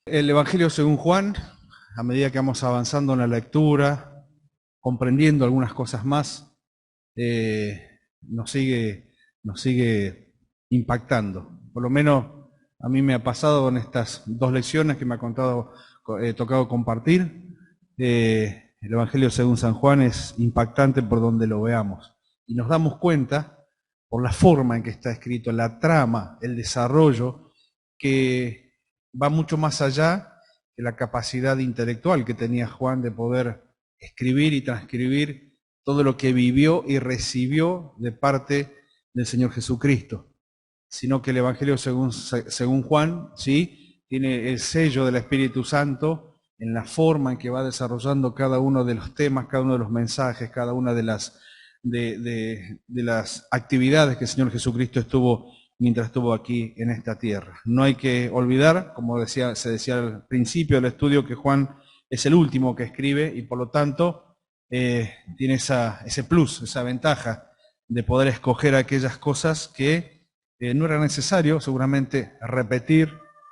El Evangelio según Juan, a medida que vamos avanzando en la lectura, comprendiendo algunas cosas más, nos sigue impactando. Por lo menos a mí me ha pasado en estas dos lecciones que me ha tocado compartir. El Evangelio según San Juan es impactante por donde lo veamos. Y nos damos cuenta, por la forma en que está escrito, la trama, el desarrollo, que va mucho más allá de la capacidad intelectual que tenía Juan de poder escribir y transcribir todo lo que vivió y recibió de parte del Señor Jesucristo, sino que el Evangelio según Juan, ¿sí?, tiene el sello del Espíritu Santo en la forma en que va desarrollando cada uno de los temas, cada uno de los mensajes, cada una de las actividades que el Señor Jesucristo estuvo mientras estuvo aquí en esta tierra. No hay que olvidar, como se decía al principio del estudio, que Juan es el último que escribe y por lo tanto tiene ese plus, esa ventaja de poder escoger aquellas cosas que no era necesario seguramente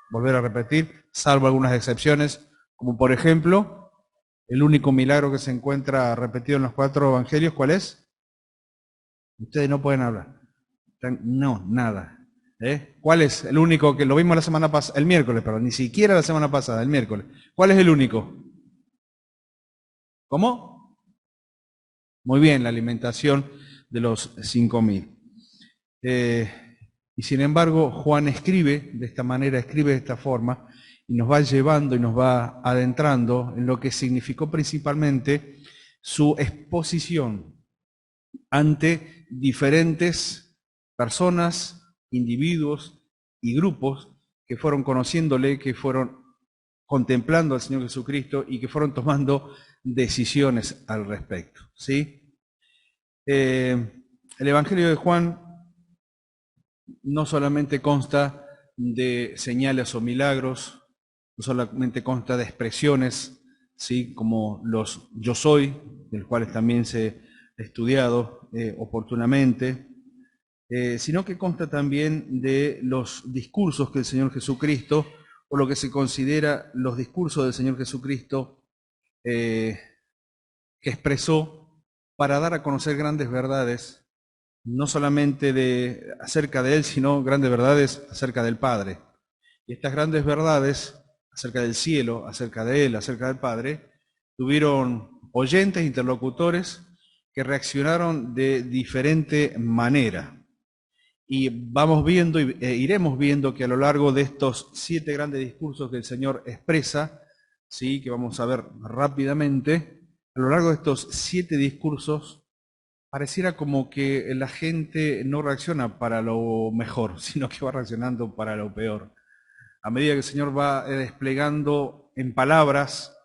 volver a repetir, salvo algunas excepciones, como por ejemplo el único milagro que se encuentra repetido en los 4 evangelios. ¿Cuál es? Ustedes no pueden hablar. No, nada. ¿Cuál es el único que lo vimos la semana pasada, el miércoles, pero ni siquiera la semana pasada, el miércoles? ¿Cuál es el único? ¿Cómo? Muy bien, la alimentación de los 5.000. Y sin embargo, Juan escribe de esta manera, escribe de esta forma, y nos va llevando y nos va adentrando en lo que significó principalmente su exposición ante diferentes personas, individuos y grupos que fueron conociéndole, que fueron contemplando al Señor Jesucristo y que fueron tomando decisiones al respecto, ¿sí? El Evangelio de Juan no solamente consta de señales o milagros, no solamente consta de expresiones, ¿sí?, como los yo soy, del cuales también se ha estudiado oportunamente, sino que consta también de los discursos que el Señor Jesucristo, o lo que se considera los discursos del Señor Jesucristo, eh, que expresó para dar a conocer grandes verdades, no solamente acerca de Él, sino grandes verdades acerca del Padre. Y estas grandes verdades acerca del cielo, acerca de Él, acerca del Padre, tuvieron oyentes, interlocutores, que reaccionaron de diferente manera. Y vamos viendo iremos viendo que a lo largo de estos 7 grandes discursos que el Señor expresa, ¿sí?, que vamos a ver rápidamente, a lo largo de estos 7 discursos, pareciera como que la gente no reacciona para lo mejor, sino que va reaccionando para lo peor. A medida que el Señor va desplegando en palabras,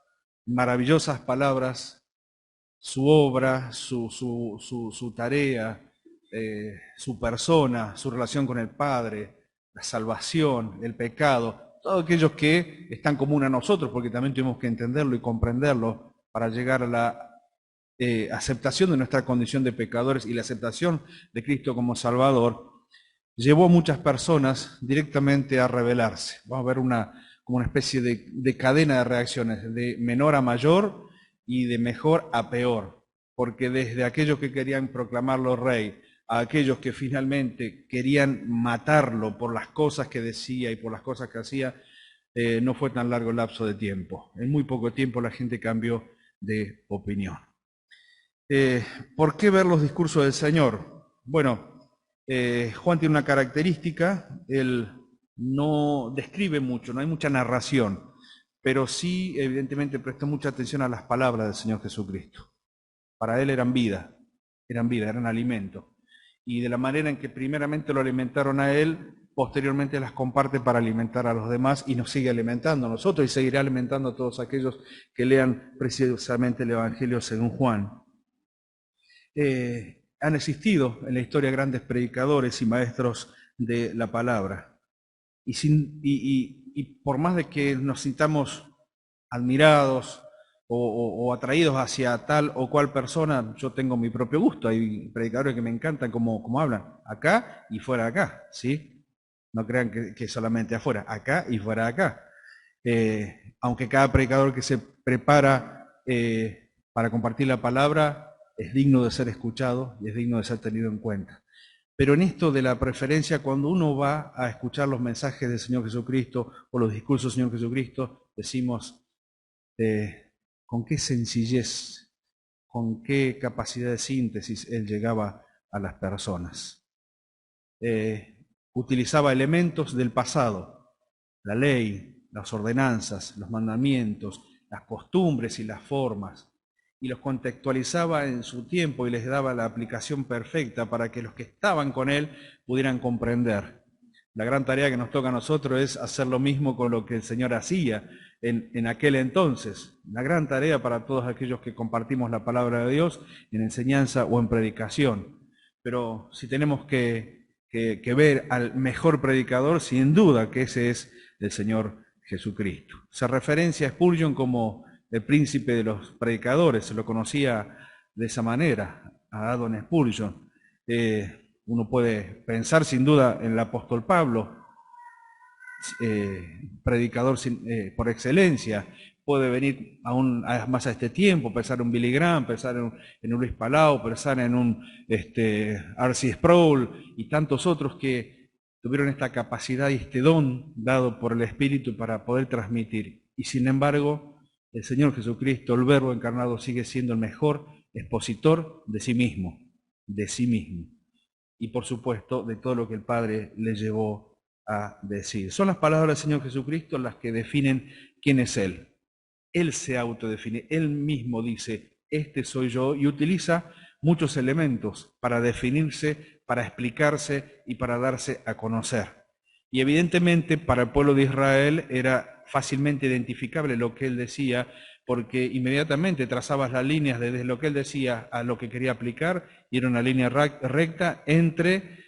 maravillosas palabras, su obra, su tarea, su persona, su relación con el Padre, la salvación, el pecado, todos aquellos que están común a nosotros, porque también tuvimos que entenderlo y comprenderlo para llegar a la aceptación de nuestra condición de pecadores y la aceptación de Cristo como Salvador, llevó a muchas personas directamente a rebelarse. Vamos a ver como una especie de cadena de reacciones, de menor a mayor y de mejor a peor, porque desde aquellos que querían proclamarlo rey, a aquellos que finalmente querían matarlo por las cosas que decía y por las cosas que hacía, no fue tan largo el lapso de tiempo. En muy poco tiempo la gente cambió de opinión. ¿Por qué ver los discursos del Señor? Bueno, Juan tiene una característica: él no describe mucho, no hay mucha narración, pero sí evidentemente prestó mucha atención a las palabras del Señor Jesucristo. Para él eran alimento. Y de la manera en que primeramente lo alimentaron a él, posteriormente las comparte para alimentar a los demás y nos sigue alimentando a nosotros y seguirá alimentando a todos aquellos que lean precisamente el Evangelio según Juan. Han existido en la historia grandes predicadores y maestros de la palabra. Y por más de que nos sintamos admirados o atraídos hacia tal o cual persona, yo tengo mi propio gusto. Hay predicadores que me encantan como hablan, acá y fuera de acá, ¿sí? No crean que solamente afuera, acá y fuera de acá. aunque cada predicador que se prepara para compartir la palabra es digno de ser escuchado y es digno de ser tenido en cuenta. Pero en esto de la preferencia, cuando uno va a escuchar los mensajes del Señor Jesucristo o los discursos del Señor Jesucristo, decimos, con qué sencillez, con qué capacidad de síntesis Él llegaba a las personas. Utilizaba elementos del pasado, la ley, las ordenanzas, los mandamientos, las costumbres y las formas, y los contextualizaba en su tiempo y les daba la aplicación perfecta para que los que estaban con Él pudieran comprender. La gran tarea que nos toca a nosotros es hacer lo mismo con lo que el Señor hacía en aquel entonces. La gran tarea para todos aquellos que compartimos la palabra de Dios en enseñanza o en predicación. Pero si tenemos que ver al mejor predicador, sin duda que ese es el Señor Jesucristo. Se referencia a Spurgeon como el príncipe de los predicadores, se lo conocía de esa manera, a Adon Spurgeon. Uno puede pensar sin duda en el apóstol Pablo, predicador por excelencia. Puede venir aún más a este tiempo, pensar en un Billy Graham, pensar en un Luis Palau, pensar en un R.C. Sproul y tantos otros que tuvieron esta capacidad y este don dado por el Espíritu para poder transmitir. Y sin embargo, el Señor Jesucristo, el Verbo encarnado, sigue siendo el mejor expositor de sí mismo, y por supuesto de todo lo que el Padre le llevó a decir. Son las palabras del Señor Jesucristo las que definen quién es Él. Él se autodefine, Él mismo dice, este soy yo, y utiliza muchos elementos para definirse, para explicarse y para darse a conocer. Y evidentemente para el pueblo de Israel era fácilmente identificable lo que Él decía, porque inmediatamente trazabas las líneas desde lo que Él decía a lo que quería aplicar, y era una línea recta entre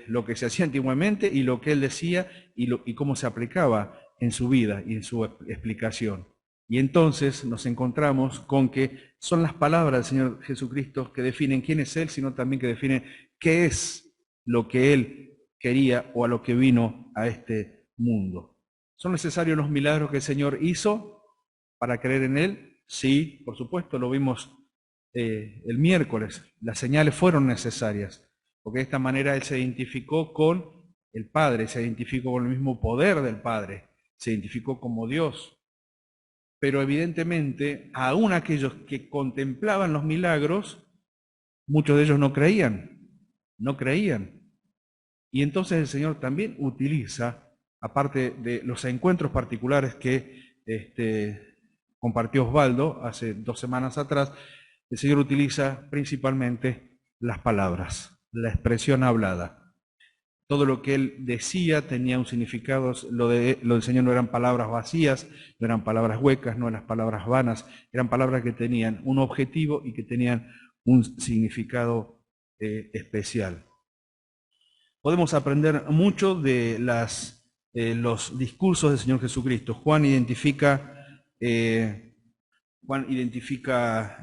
lo que se hacía antiguamente y lo que Él decía y cómo se aplicaba en su vida y en su explicación. Y entonces nos encontramos con que son las palabras del Señor Jesucristo que definen quién es Él, sino también que definen qué es lo que Él quería o a lo que vino a este mundo. ¿Son necesarios los milagros que el Señor hizo para creer en Él? Sí, por supuesto, lo vimos el miércoles. Las señales fueron necesarias, porque de esta manera Él se identificó con el Padre, se identificó con el mismo poder del Padre, se identificó como Dios. Pero evidentemente, aún aquellos que contemplaban los milagros, muchos de ellos no creían. Y entonces el Señor también utiliza, aparte de los encuentros particulares que compartió Osvaldo hace 2 semanas atrás, el Señor utiliza principalmente las palabras, la expresión hablada. Todo lo que Él decía tenía un significado. Lo del Señor no eran palabras vacías, no eran palabras huecas, no eran palabras vanas, eran palabras que tenían un objetivo y que tenían un significado especial. Podemos aprender mucho de los discursos del Señor Jesucristo. Juan identifica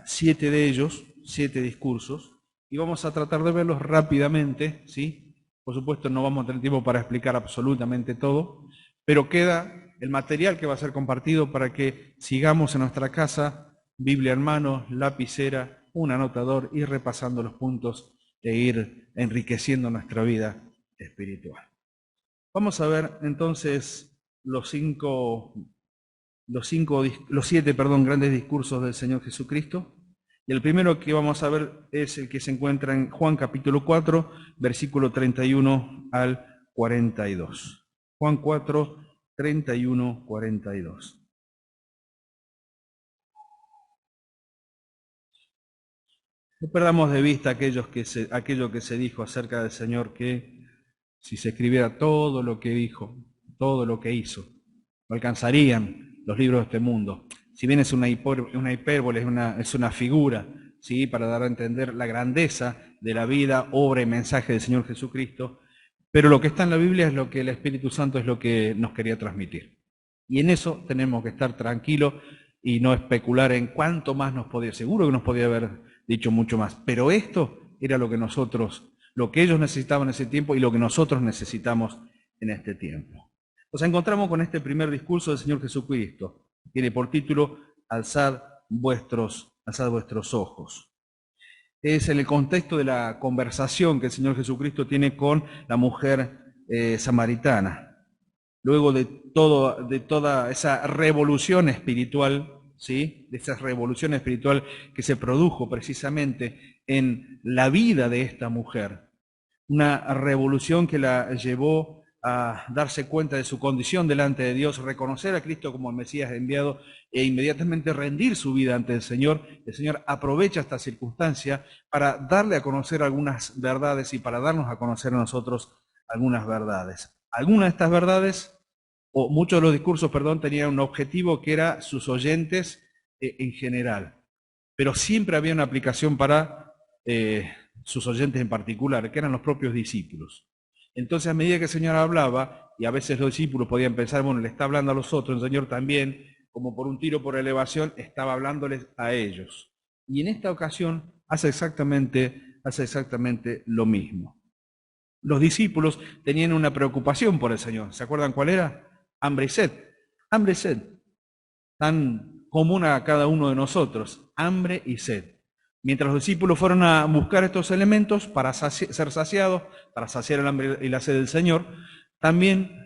7 de ellos, 7 discursos, y vamos a tratar de verlos rápidamente, ¿sí? Por supuesto no vamos a tener tiempo para explicar absolutamente todo, pero queda el material que va a ser compartido para que sigamos en nuestra casa, Biblia en mano, lapicera, un anotador, ir repasando los puntos e ir enriqueciendo nuestra vida espiritual. Vamos a ver entonces los 7 grandes discursos del Señor Jesucristo. Y el primero que vamos a ver es el que se encuentra en Juan capítulo 4, versículo 31 al 42. Juan 4, 31, 42. No perdamos de vista aquello que se dijo acerca del Señor, que si se escribiera todo lo que dijo, todo lo que hizo, no alcanzarían los libros de este mundo. Si bien es una hipérbole, es una figura, ¿sí?, para dar a entender la grandeza de la vida, obra y mensaje del Señor Jesucristo, pero lo que está en la Biblia es lo que el Espíritu Santo es lo que nos quería transmitir. Y en eso tenemos que estar tranquilos y no especular en cuánto más nos podía. Seguro que nos podía haber dicho mucho más, pero esto era lo que ellos necesitaban en ese tiempo y lo que nosotros necesitamos en este tiempo. Nos encontramos con este primer discurso del Señor Jesucristo. Tiene por título, alzad vuestros ojos. Es en el contexto de la conversación que el Señor Jesucristo tiene con la mujer samaritana. Luego de toda esa revolución espiritual, ¿sí? De esa revolución espiritual que se produjo precisamente en la vida de esta mujer. Una revolución que la llevó a darse cuenta de su condición delante de Dios, reconocer a Cristo como el Mesías enviado e inmediatamente rendir su vida ante el Señor. El Señor aprovecha esta circunstancia para darle a conocer algunas verdades y para darnos a conocer a nosotros algunas verdades. Algunas de estas verdades, o muchos de los discursos, tenían un objetivo que era sus oyentes en general, pero siempre había una aplicación para sus oyentes en particular, que eran los propios discípulos. Entonces, a medida que el Señor hablaba, y a veces los discípulos podían pensar, bueno, le está hablando a los otros, el Señor también, como por un tiro por elevación, estaba hablándoles a ellos. Y en esta ocasión hace exactamente lo mismo. Los discípulos tenían una preocupación por el Señor. ¿Se acuerdan cuál era? Hambre y sed. Hambre y sed. Tan común a cada uno de nosotros. Hambre y sed. Mientras los discípulos fueron a buscar estos elementos para ser saciados, para saciar el hambre y la sed del Señor, también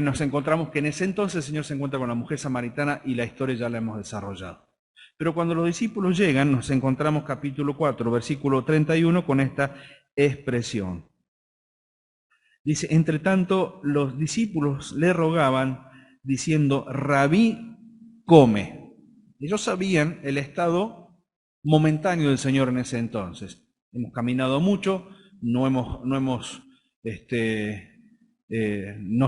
nos encontramos que en ese entonces el Señor se encuentra con la mujer samaritana y la historia ya la hemos desarrollado. Pero cuando los discípulos llegan, nos encontramos capítulo 4, versículo 31, con esta expresión. Dice, entre tanto, los discípulos le rogaban, diciendo, Rabí, come. Ellos sabían el estado momentáneo del Señor en ese entonces. Hemos caminado mucho, nos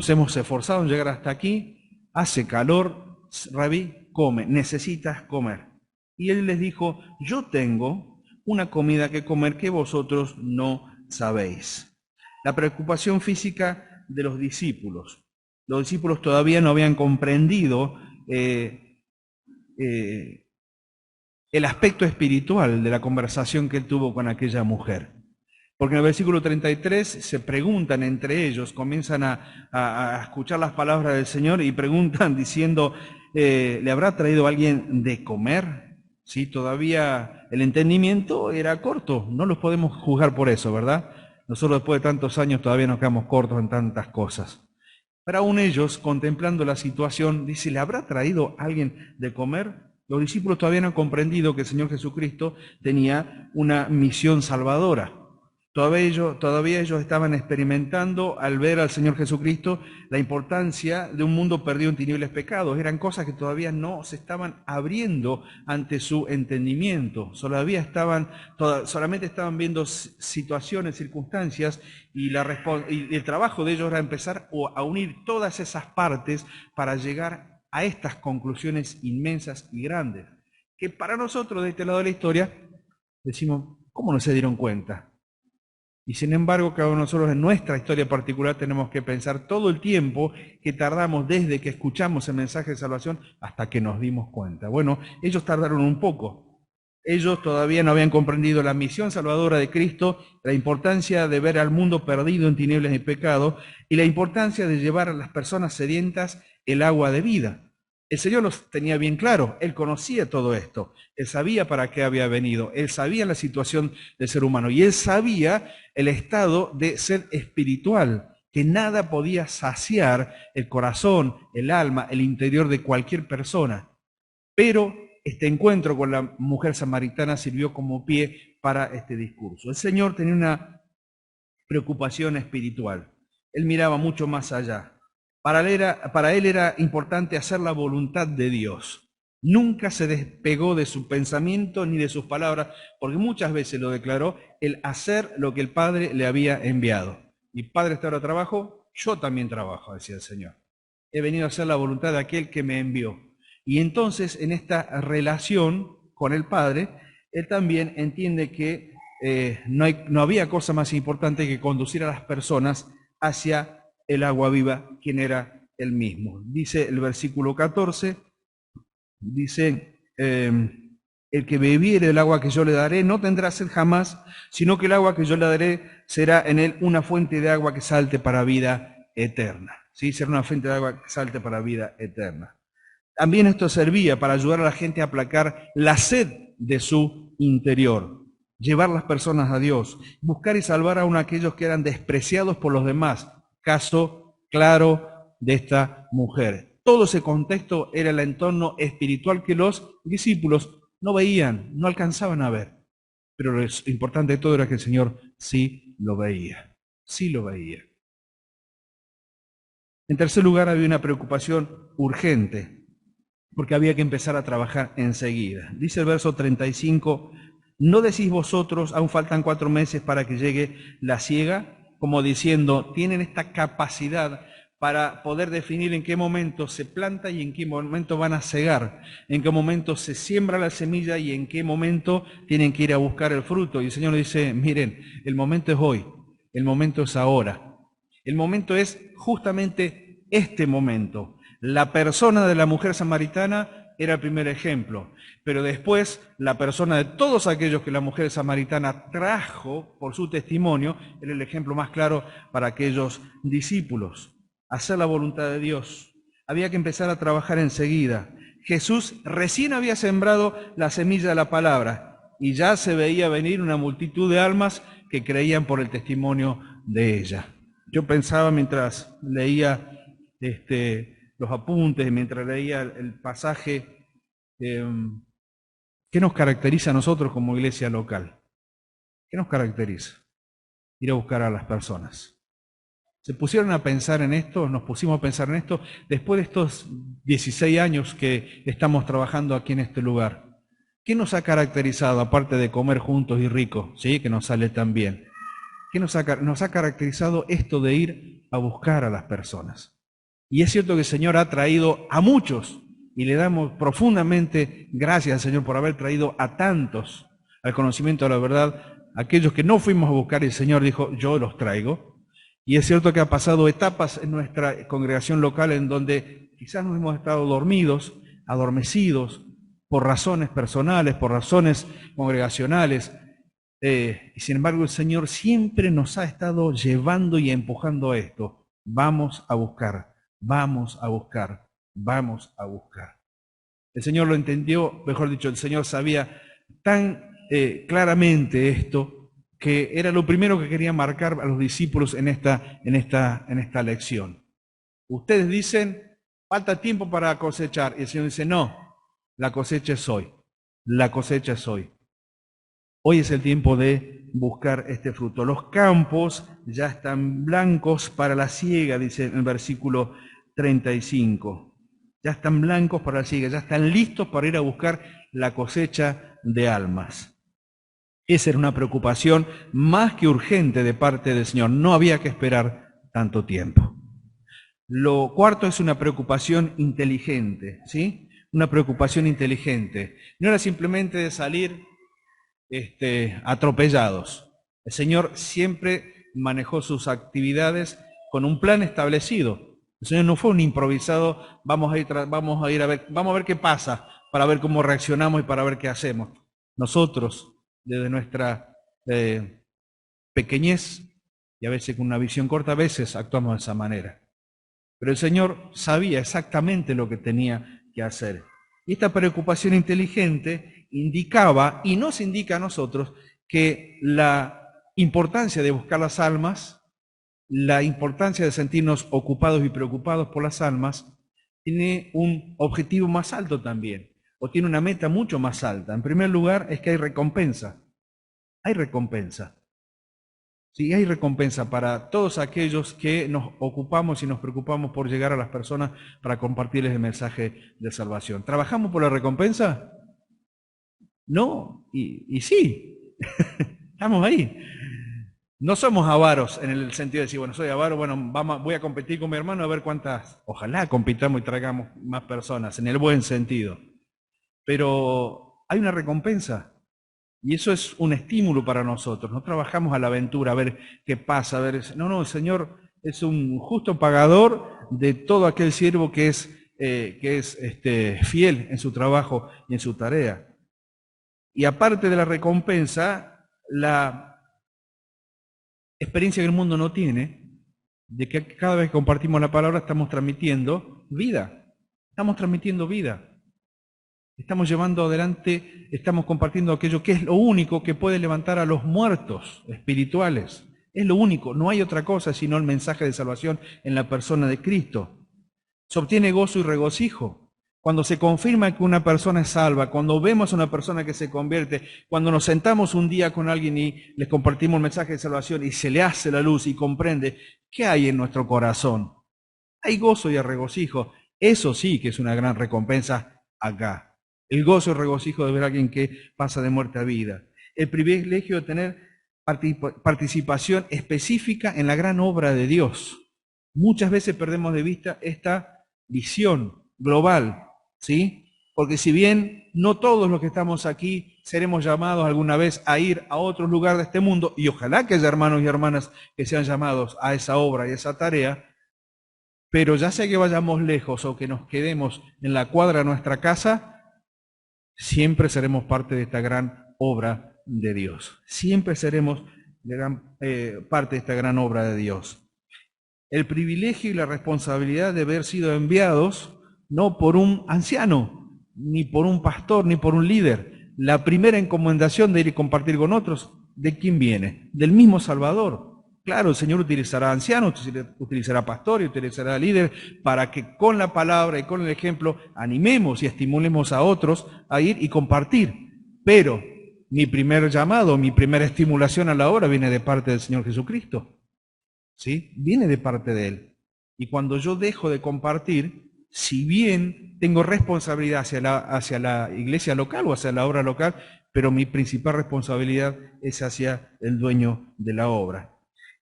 hemos esforzado en llegar hasta aquí, hace calor, Rabí, come, necesitas comer. Y él les dijo, yo tengo una comida que comer que vosotros no sabéis. La preocupación física de los discípulos. Los discípulos todavía no habían comprendido el aspecto espiritual de la conversación que él tuvo con aquella mujer. Porque en el versículo 33 se preguntan entre ellos, comienzan a escuchar las palabras del Señor y preguntan diciendo, ¿le habrá traído alguien de comer? Sí, todavía el entendimiento era corto, no los podemos juzgar por eso, ¿verdad? Nosotros después de tantos años todavía nos quedamos cortos en tantas cosas. Pero aún ellos, contemplando la situación, dice, ¿le habrá traído alguien de comer? Los discípulos todavía no han comprendido que el Señor Jesucristo tenía una misión salvadora. Todavía ellos estaban experimentando, al ver al Señor Jesucristo, la importancia de un mundo perdido en tinieblas pecados. Eran cosas que todavía no se estaban abriendo ante su entendimiento. Solamente estaban viendo situaciones, circunstancias, y el trabajo de ellos era empezar a unir todas esas partes para llegar a estas conclusiones inmensas y grandes, que para nosotros de este lado de la historia decimos, ¿cómo no se dieron cuenta? Y sin embargo, cada uno de nosotros en nuestra historia particular tenemos que pensar todo el tiempo que tardamos desde que escuchamos el mensaje de salvación hasta que nos dimos cuenta. Bueno, ellos tardaron un poco. Ellos todavía no habían comprendido la misión salvadora de Cristo, la importancia de ver al mundo perdido en tinieblas y pecado, y la importancia de llevar a las personas sedientas el agua de vida. El Señor los tenía bien claro, Él conocía todo esto, Él sabía para qué había venido, Él sabía la situación del ser humano y Él sabía el estado de ser espiritual, que nada podía saciar el corazón, el alma, el interior de cualquier persona. Pero este encuentro con la mujer samaritana sirvió como pie para este discurso. El Señor tenía una preocupación espiritual, Él miraba mucho más allá. Para él era importante hacer la voluntad de Dios. Nunca se despegó de su pensamiento ni de sus palabras, porque muchas veces lo declaró, el hacer lo que el Padre le había enviado. Mi Padre está ahora trabajo, yo también trabajo, decía el Señor. He venido a hacer la voluntad de aquel que me envió. Y entonces, en esta relación con el Padre, él también entiende que no había cosa más importante que conducir a las personas hacia el agua viva, quien era él mismo. Dice el versículo 14, dice, el que bebiere del agua que yo le daré no tendrá sed jamás, sino que el agua que yo le daré será en él una fuente de agua que salte para vida eterna. ¿sí? Ser una fuente de agua que salte para la vida eterna. También esto servía para ayudar a la gente a aplacar la sed de su interior, llevar las personas a Dios, buscar y salvar aún a aquellos que eran despreciados por los demás. Caso claro de esta mujer. Todo ese contexto era el entorno espiritual que los discípulos no veían, no alcanzaban a ver. Pero lo importante de todo era que el Señor sí lo veía, sí lo veía. En tercer lugar, había una preocupación urgente, porque había que empezar a trabajar enseguida. Dice el verso 35, ¿no decís vosotros, aún faltan 4 meses para que llegue la siega? Como diciendo, tienen esta capacidad para poder definir en qué momento se planta y en qué momento van a cegar, en qué momento se siembra la semilla y en qué momento tienen que ir a buscar el fruto. Y el Señor dice, miren, el momento es hoy, el momento es ahora. El momento es justamente este momento. La persona de la mujer samaritana era el primer ejemplo, pero después la persona de todos aquellos que la mujer samaritana trajo por su testimonio era el ejemplo más claro para aquellos discípulos. Hacer la voluntad de Dios. Había que empezar a trabajar enseguida. Jesús recién había sembrado la semilla de la palabra y ya se veía venir una multitud de almas que creían por el testimonio de ella. Yo pensaba mientras leía los apuntes, mientras leía el pasaje, ¿qué nos caracteriza a nosotros como iglesia local? ¿Qué nos caracteriza? Ir a buscar a las personas. Se pusieron a pensar en esto, nos pusimos a pensar en esto, después de estos 16 años que estamos trabajando aquí en este lugar. ¿Qué nos ha caracterizado, aparte de comer juntos y ricos, ¿sí? Que nos sale tan bien? ¿Qué nos ha caracterizado esto de ir a buscar a las personas? Y es cierto que el Señor ha traído a muchos, y le damos profundamente gracias al Señor por haber traído a tantos al conocimiento de la verdad, aquellos que no fuimos a buscar, y el Señor dijo, yo los traigo. Y es cierto que ha pasado etapas en nuestra congregación local en donde quizás nos hemos estado dormidos, adormecidos, por razones personales, por razones congregacionales, y sin embargo el Señor siempre nos ha estado llevando y empujando a esto. Vamos a buscar, vamos a buscar, vamos a buscar. El Señor lo entendió, mejor dicho, el Señor sabía tan claramente esto, que era lo primero que quería marcar a los discípulos en esta lección. Ustedes dicen, falta tiempo para cosechar, y el Señor dice, no, la cosecha es hoy, la cosecha es hoy. Hoy es el tiempo de buscar este fruto. Los campos ya están blancos para la siega, dice en el versículo 35. Ya están blancos para la siega, ya están listos para ir a buscar la cosecha de almas. Esa era una preocupación más que urgente de parte del Señor. No había que esperar tanto tiempo. Lo cuarto es una preocupación inteligente, ¿sí? Una preocupación inteligente. No era simplemente de salir atropellados. El Señor siempre manejó sus actividades con un plan establecido. El Señor no fue un improvisado, vamos a ver qué pasa, para ver cómo reaccionamos y para ver qué hacemos. Nosotros, desde nuestra pequeñez, y a veces con una visión corta, a veces actuamos de esa manera. Pero el Señor sabía exactamente lo que tenía que hacer. Y esta preocupación inteligente indicaba, y nos indica a nosotros, que la importancia de buscar las almas, la importancia de sentirnos ocupados y preocupados por las almas, tiene un objetivo más alto también, o tiene una meta mucho más alta. En primer lugar, es que hay recompensa. Hay recompensa. Sí, hay recompensa para todos aquellos que nos ocupamos y nos preocupamos por llegar a las personas para compartirles el mensaje de salvación. ¿Trabajamos por la recompensa? No, y sí, estamos ahí. No somos avaros en el sentido de decir, bueno, soy avaro, bueno, voy a competir con mi hermano a ver cuántas, ojalá compitamos y traigamos más personas, en el buen sentido. Pero hay una recompensa. Y eso es un estímulo para nosotros. No trabajamos a la aventura, a ver qué pasa. No, el Señor es un justo pagador de todo aquel siervo que es fiel en su trabajo y en su tarea. Y aparte de la recompensa, la experiencia que el mundo no tiene de que cada vez que compartimos la palabra estamos transmitiendo vida. Estamos transmitiendo vida. Estamos llevando adelante, estamos compartiendo aquello que es lo único que puede levantar a los muertos espirituales. Es lo único, no hay otra cosa sino el mensaje de salvación en la persona de Cristo. Se obtiene gozo y regocijo. Cuando se confirma que una persona es salva, cuando vemos a una persona que se convierte, cuando nos sentamos un día con alguien y les compartimos el mensaje de salvación y se le hace la luz y comprende qué hay en nuestro corazón. Hay gozo y regocijo. Eso sí que es una gran recompensa acá. El gozo y regocijo de ver a alguien que pasa de muerte a vida. El privilegio de tener participación específica en la gran obra de Dios. Muchas veces perdemos de vista esta visión global, ¿sí? Porque si bien no todos los que estamos aquí seremos llamados alguna vez a ir a otro lugar de este mundo, y ojalá que haya hermanos y hermanas que sean llamados a esa obra y a esa tarea, pero ya sea que vayamos lejos o que nos quedemos en la cuadra de nuestra casa, siempre seremos parte de esta gran obra de Dios. Siempre seremos parte de esta gran obra de Dios. El privilegio y la responsabilidad de haber sido enviados no por un anciano, ni por un pastor, ni por un líder. La primera encomendación de ir y compartir con otros, ¿de quién viene? Del mismo Salvador. Claro, el Señor utilizará ancianos, utilizará pastor y utilizará líder para que con la palabra y con el ejemplo animemos y estimulemos a otros a ir y compartir. Pero mi primer llamado, mi primera estimulación a la obra viene de parte del Señor Jesucristo. ¿Sí? Viene de parte de Él. Y cuando yo dejo de compartir, si bien tengo responsabilidad hacia la iglesia local o hacia la obra local, pero mi principal responsabilidad es hacia el dueño de la obra.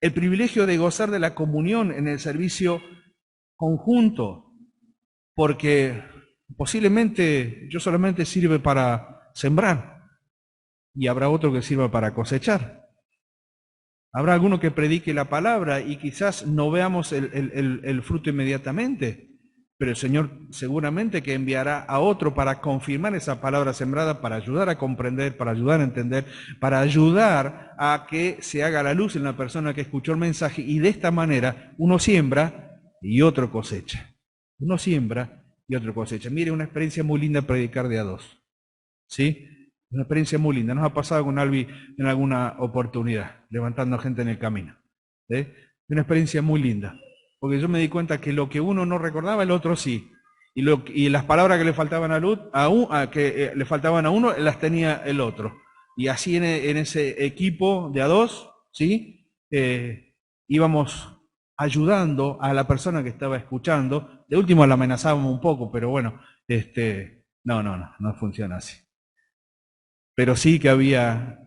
El privilegio de gozar de la comunión en el servicio conjunto, porque posiblemente yo solamente sirve para sembrar y habrá otro que sirva para cosechar. Habrá alguno que predique la palabra y quizás no veamos el fruto inmediatamente, pero el Señor seguramente que enviará a otro para confirmar esa palabra sembrada, para ayudar a comprender, para ayudar a entender, para ayudar a que se haga la luz en la persona que escuchó el mensaje, y de esta manera uno siembra y otro cosecha. Uno siembra y otro cosecha. Mire, una experiencia muy linda predicar de a dos. ¿Sí? Una experiencia muy linda. Nos ha pasado con Albi en alguna oportunidad, levantando gente en el camino. Una experiencia muy linda. Porque yo me di cuenta que lo que uno no recordaba, el otro sí. Y las palabras que le faltaban le faltaban a uno, las tenía el otro. Y así en ese equipo de a dos, ¿sí? Íbamos ayudando a la persona que estaba escuchando. De último la amenazábamos un poco, pero bueno, no funciona así. Pero sí que había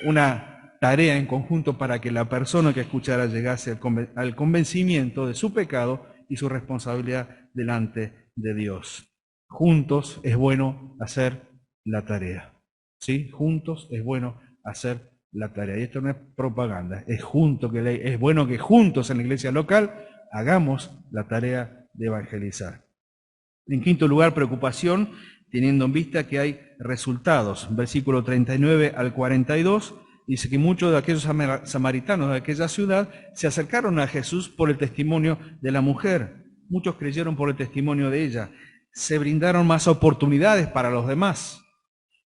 una tarea en conjunto para que la persona que escuchara llegase al convencimiento de su pecado y su responsabilidad delante de Dios. Juntos es bueno hacer la tarea. ¿Sí? Juntos es bueno hacer la tarea. Y esto no es propaganda, es bueno que juntos en la iglesia local hagamos la tarea de evangelizar. En quinto lugar, preocupación, teniendo en vista que hay resultados. Versículo 39 al 42, dice que muchos de aquellos samaritanos de aquella ciudad se acercaron a Jesús por el testimonio de la mujer. Muchos creyeron por el testimonio de ella. Se brindaron más oportunidades para los demás,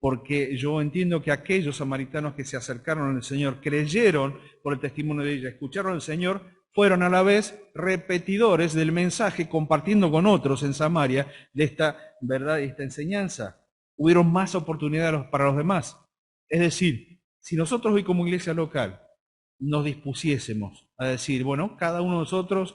porque yo entiendo que aquellos samaritanos que se acercaron al Señor, creyeron por el testimonio de ella, escucharon al Señor, fueron a la vez repetidores del mensaje, compartiendo con otros en Samaria de esta verdad y esta enseñanza. Hubieron más oportunidades para los demás. Es decir, si nosotros hoy como iglesia local nos dispusiésemos a decir, bueno, cada uno de nosotros,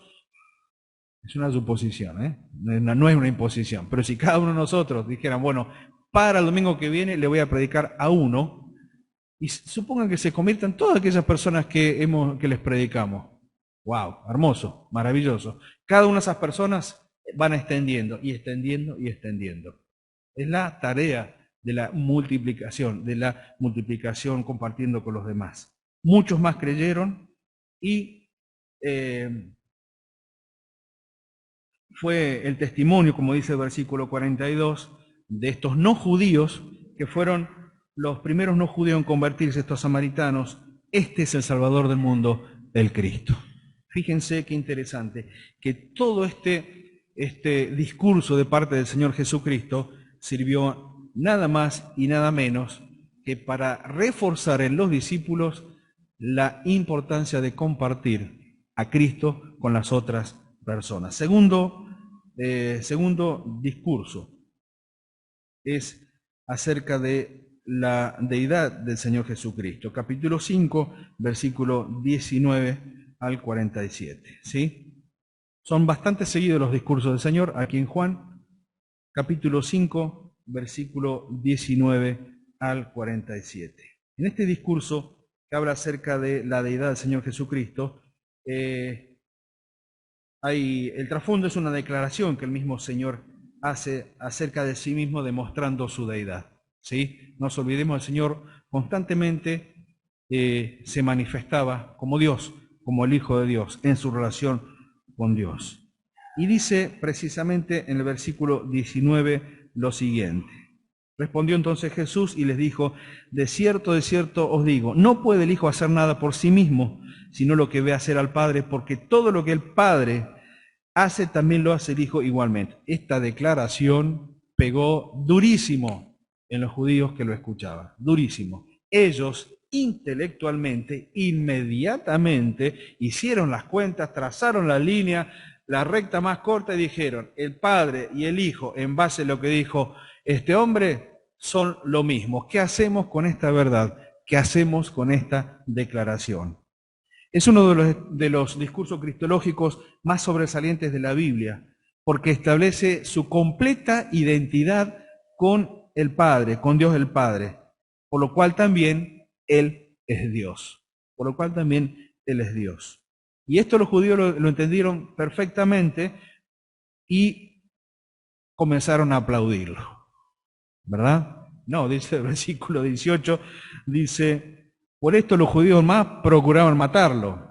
es una suposición, no es una imposición, pero si cada uno de nosotros dijeran, bueno, para el domingo que viene le voy a predicar a uno, y supongan que se conviertan todas aquellas personas que les predicamos. ¡Wow! Hermoso, maravilloso. Cada una de esas personas van extendiendo y extendiendo y extendiendo. Es la tarea de la multiplicación compartiendo con los demás. Muchos más creyeron y fue el testimonio, como dice el versículo 42, de estos no judíos, que fueron los primeros no judíos en convertirse, estos samaritanos. Este es el Salvador del mundo, el Cristo. Fíjense qué interesante, que todo este discurso de parte del Señor Jesucristo sirvió nada más y nada menos que para reforzar en los discípulos la importancia de compartir a Cristo con las otras personas. Segundo discurso es acerca de la deidad del Señor Jesucristo. Capítulo 5, versículo 19 al 47. ¿Sí? Son bastante seguidos los discursos del Señor aquí en Juan, capítulo 5, versículo 19 al 47. En este discurso que habla acerca de la deidad del Señor Jesucristo, el trasfondo es una declaración que el mismo Señor hace acerca de sí mismo, demostrando su deidad. ¿Sí? No nos olvidemos, el Señor constantemente se manifestaba como Dios, como el Hijo de Dios, en su relación con Dios. Y dice precisamente en el versículo 19 lo siguiente. Respondió entonces Jesús y les dijo: de cierto os digo, no puede el Hijo hacer nada por sí mismo, sino lo que ve hacer al Padre, porque todo lo que el Padre hace también lo hace el Hijo igualmente. Esta declaración pegó durísimo en los judíos que lo escuchaban, durísimo. Ellos intelectualmente, inmediatamente hicieron las cuentas, trazaron la línea, la recta más corta y dijeron: el Padre y el Hijo, en base a lo que dijo este hombre, son lo mismo. ¿Qué hacemos con esta verdad? ¿Qué hacemos con esta declaración? Es uno de los discursos cristológicos más sobresalientes de la Biblia, porque establece su completa identidad con el Padre, con Dios el Padre, por lo cual también Él es Dios. Por lo cual también Él es Dios. Y esto los judíos lo entendieron perfectamente y comenzaron a aplaudirlo. ¿Verdad? No, dice el versículo 18, dice: por esto los judíos más procuraban matarlo.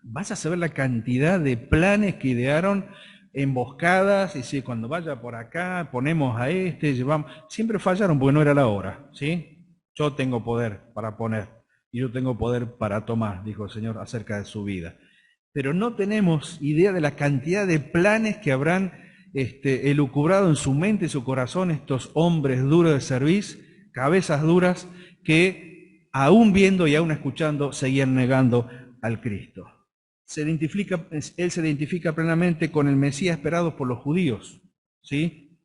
Vas a saber la cantidad de planes que idearon, emboscadas, y si cuando vaya por acá, ponemos a este, llevamos. Siempre fallaron porque no era la hora, ¿sí? Yo tengo poder para poner, y yo tengo poder para tomar, dijo el Señor acerca de su vida. Pero no tenemos idea de la cantidad de planes que habrán elucubrado en su mente y su corazón estos hombres duros de cerviz, cabezas duras, que aún viendo y aún escuchando seguían negando al Cristo. Él se identifica plenamente con el Mesías esperado por los judíos, ¿sí?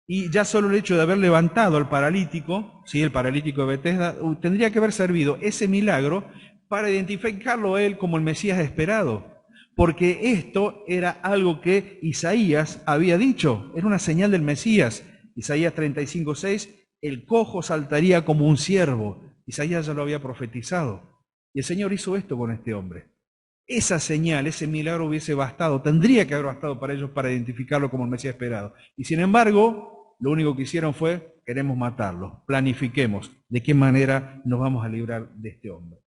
Y ya solo el hecho de haber levantado al paralítico, ¿sí? El paralítico de Betesda, tendría que haber servido ese milagro para identificarlo a él como el Mesías esperado, porque esto era algo que Isaías había dicho, era una señal del Mesías. Isaías 35:6, el cojo saltaría como un ciervo. Isaías ya lo había profetizado. Y el Señor hizo esto con este hombre. Esa señal, ese milagro hubiese bastado, tendría que haber bastado para ellos para identificarlo como el Mesías esperado. Y sin embargo, lo único que hicieron fue: queremos matarlo, planifiquemos de qué manera nos vamos a librar de este hombre.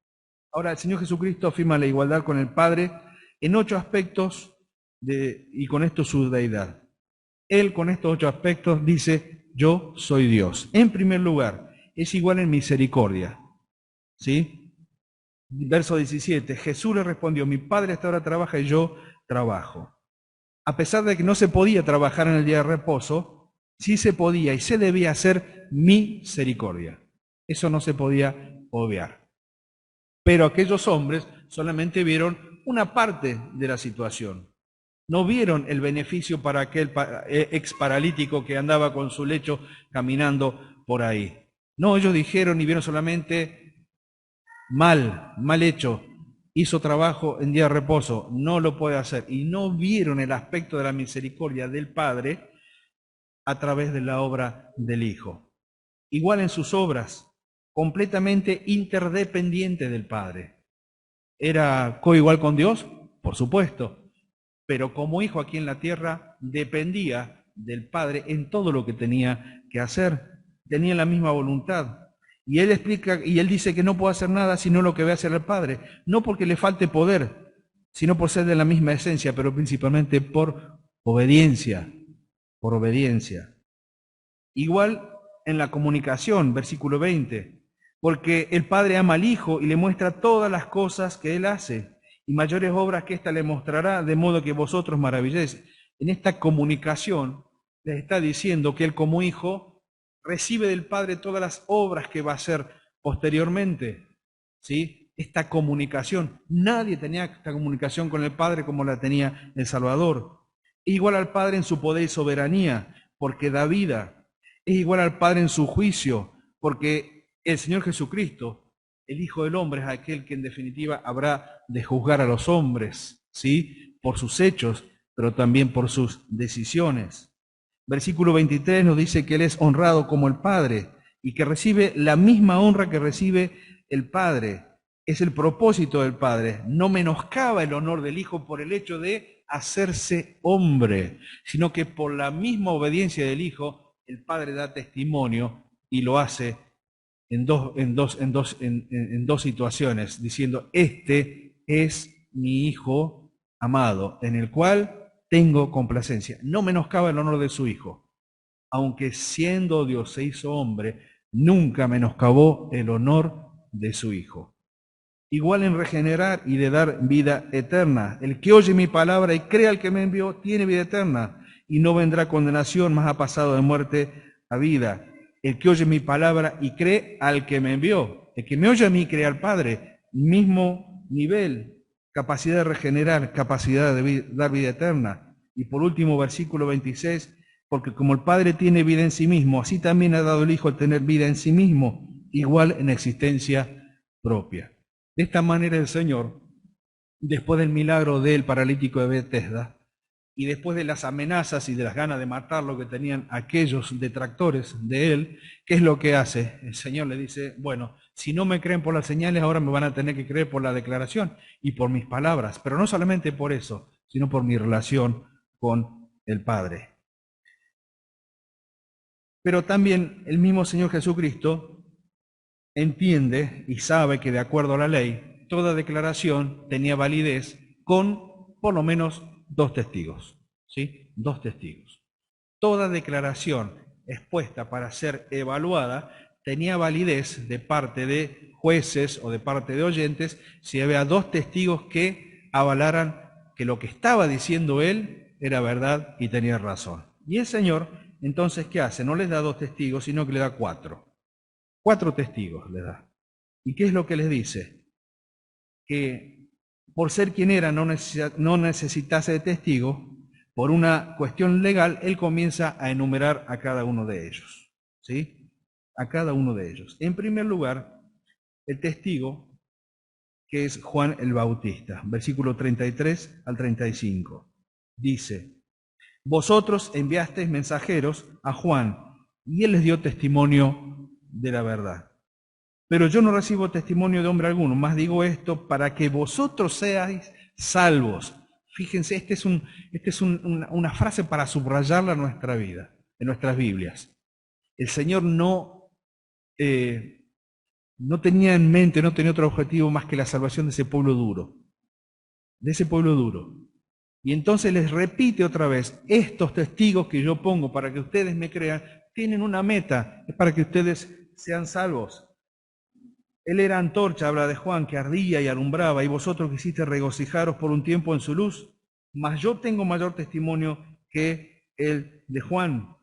Ahora, el Señor Jesucristo afirma la igualdad con el Padre en 8 aspectos y con esto su deidad. Él con estos 8 aspectos dice: yo soy Dios. En primer lugar, es igual en misericordia. ¿Sí? Verso 17, Jesús le respondió: mi Padre hasta ahora trabaja y yo trabajo. A pesar de que no se podía trabajar en el día de reposo, sí se podía y se debía hacer misericordia. Eso no se podía obviar. Pero aquellos hombres solamente vieron una parte de la situación. No vieron el beneficio para aquel ex paralítico que andaba con su lecho caminando por ahí. No, ellos dijeron y vieron solamente: mal hecho, hizo trabajo en día de reposo, no lo puede hacer. Y no vieron el aspecto de la misericordia del Padre a través de la obra del Hijo. Igual en sus obras, completamente interdependiente del Padre. ¿Era coigual con Dios? Por supuesto. Pero como hijo aquí en la tierra, dependía del Padre en todo lo que tenía que hacer. Tenía la misma voluntad. Y él explica, y él dice que no puede hacer nada sino lo que ve hacer el Padre. No porque le falte poder, sino por ser de la misma esencia, pero principalmente por obediencia. Por obediencia. Igual en la comunicación, versículo 20. Porque el Padre ama al Hijo y le muestra todas las cosas que Él hace, y mayores obras que ésta le mostrará, de modo que vosotros maravilléis. En esta comunicación les está diciendo que Él como Hijo recibe del Padre todas las obras que va a hacer posteriormente, ¿sí? Esta comunicación, nadie tenía esta comunicación con el Padre como la tenía el Salvador. Es igual al Padre en su poder y soberanía, porque da vida. Es igual al Padre en su juicio, porque el Señor Jesucristo, el Hijo del Hombre, es aquel que en definitiva habrá de juzgar a los hombres, ¿sí? Por sus hechos, pero también por sus decisiones. Versículo 23 nos dice que Él es honrado como el Padre y que recibe la misma honra que recibe el Padre. Es el propósito del Padre. No menoscaba el honor del Hijo por el hecho de hacerse hombre, sino que por la misma obediencia del Hijo, el Padre da testimonio y lo hace en dos situaciones, diciendo, este es mi Hijo amado, en el cual tengo complacencia. No menoscaba el honor de su Hijo. Aunque siendo Dios se hizo hombre, nunca menoscabó el honor de su Hijo. Igual en regenerar y de dar vida eterna. El que oye mi palabra y crea al que me envió, tiene vida eterna, y no vendrá condenación, mas ha pasado de muerte a vida. El que oye mi palabra y cree al que me envió. El que me oye a mí cree al Padre. Mismo nivel, capacidad de regenerar, capacidad de dar vida eterna. Y por último, versículo 26, porque como el Padre tiene vida en sí mismo, así también ha dado el Hijo el tener vida en sí mismo, igual en existencia propia. De esta manera el Señor, después del milagro del paralítico de Betesda, y después de las amenazas y de las ganas de matarlo que tenían aquellos detractores de Él, ¿qué es lo que hace? El Señor le dice, bueno, si no me creen por las señales, ahora me van a tener que creer por la declaración y por mis palabras, pero no solamente por eso, sino por mi relación con el Padre. Pero también el mismo Señor Jesucristo entiende y sabe que de acuerdo a la ley, toda declaración tenía validez con por lo menos 2 testigos, ¿sí? 2 testigos. Toda declaración expuesta para ser evaluada tenía validez de parte de jueces o de parte de oyentes si había 2 testigos que avalaran que lo que estaba diciendo él era verdad y tenía razón. Y el Señor, entonces, ¿qué hace? No les da 2 testigos, sino que le da 4. 4 testigos le da. ¿Y qué es lo que les dice? Que por ser quien era no necesitase de testigo, por una cuestión legal, él comienza a enumerar a cada uno de ellos. ¿Sí? A cada uno de ellos. En primer lugar, el testigo, que es Juan el Bautista, versículo 33 al 35. Dice, vosotros enviasteis mensajeros a Juan, y él les dio testimonio de la verdad. Pero yo no recibo testimonio de hombre alguno, más digo esto para que vosotros seáis salvos. Fíjense, esta es una frase para subrayarla en nuestra vida, en nuestras Biblias. El Señor no tenía en mente, no tenía otro objetivo más que la salvación de ese pueblo duro. De ese pueblo duro. Y entonces les repite otra vez, estos testigos que yo pongo para que ustedes me crean, tienen una meta, es para que ustedes sean salvos. Él era antorcha, habla de Juan, que ardía y alumbraba, y vosotros quisiste regocijaros por un tiempo en su luz, mas yo tengo mayor testimonio que el de Juan,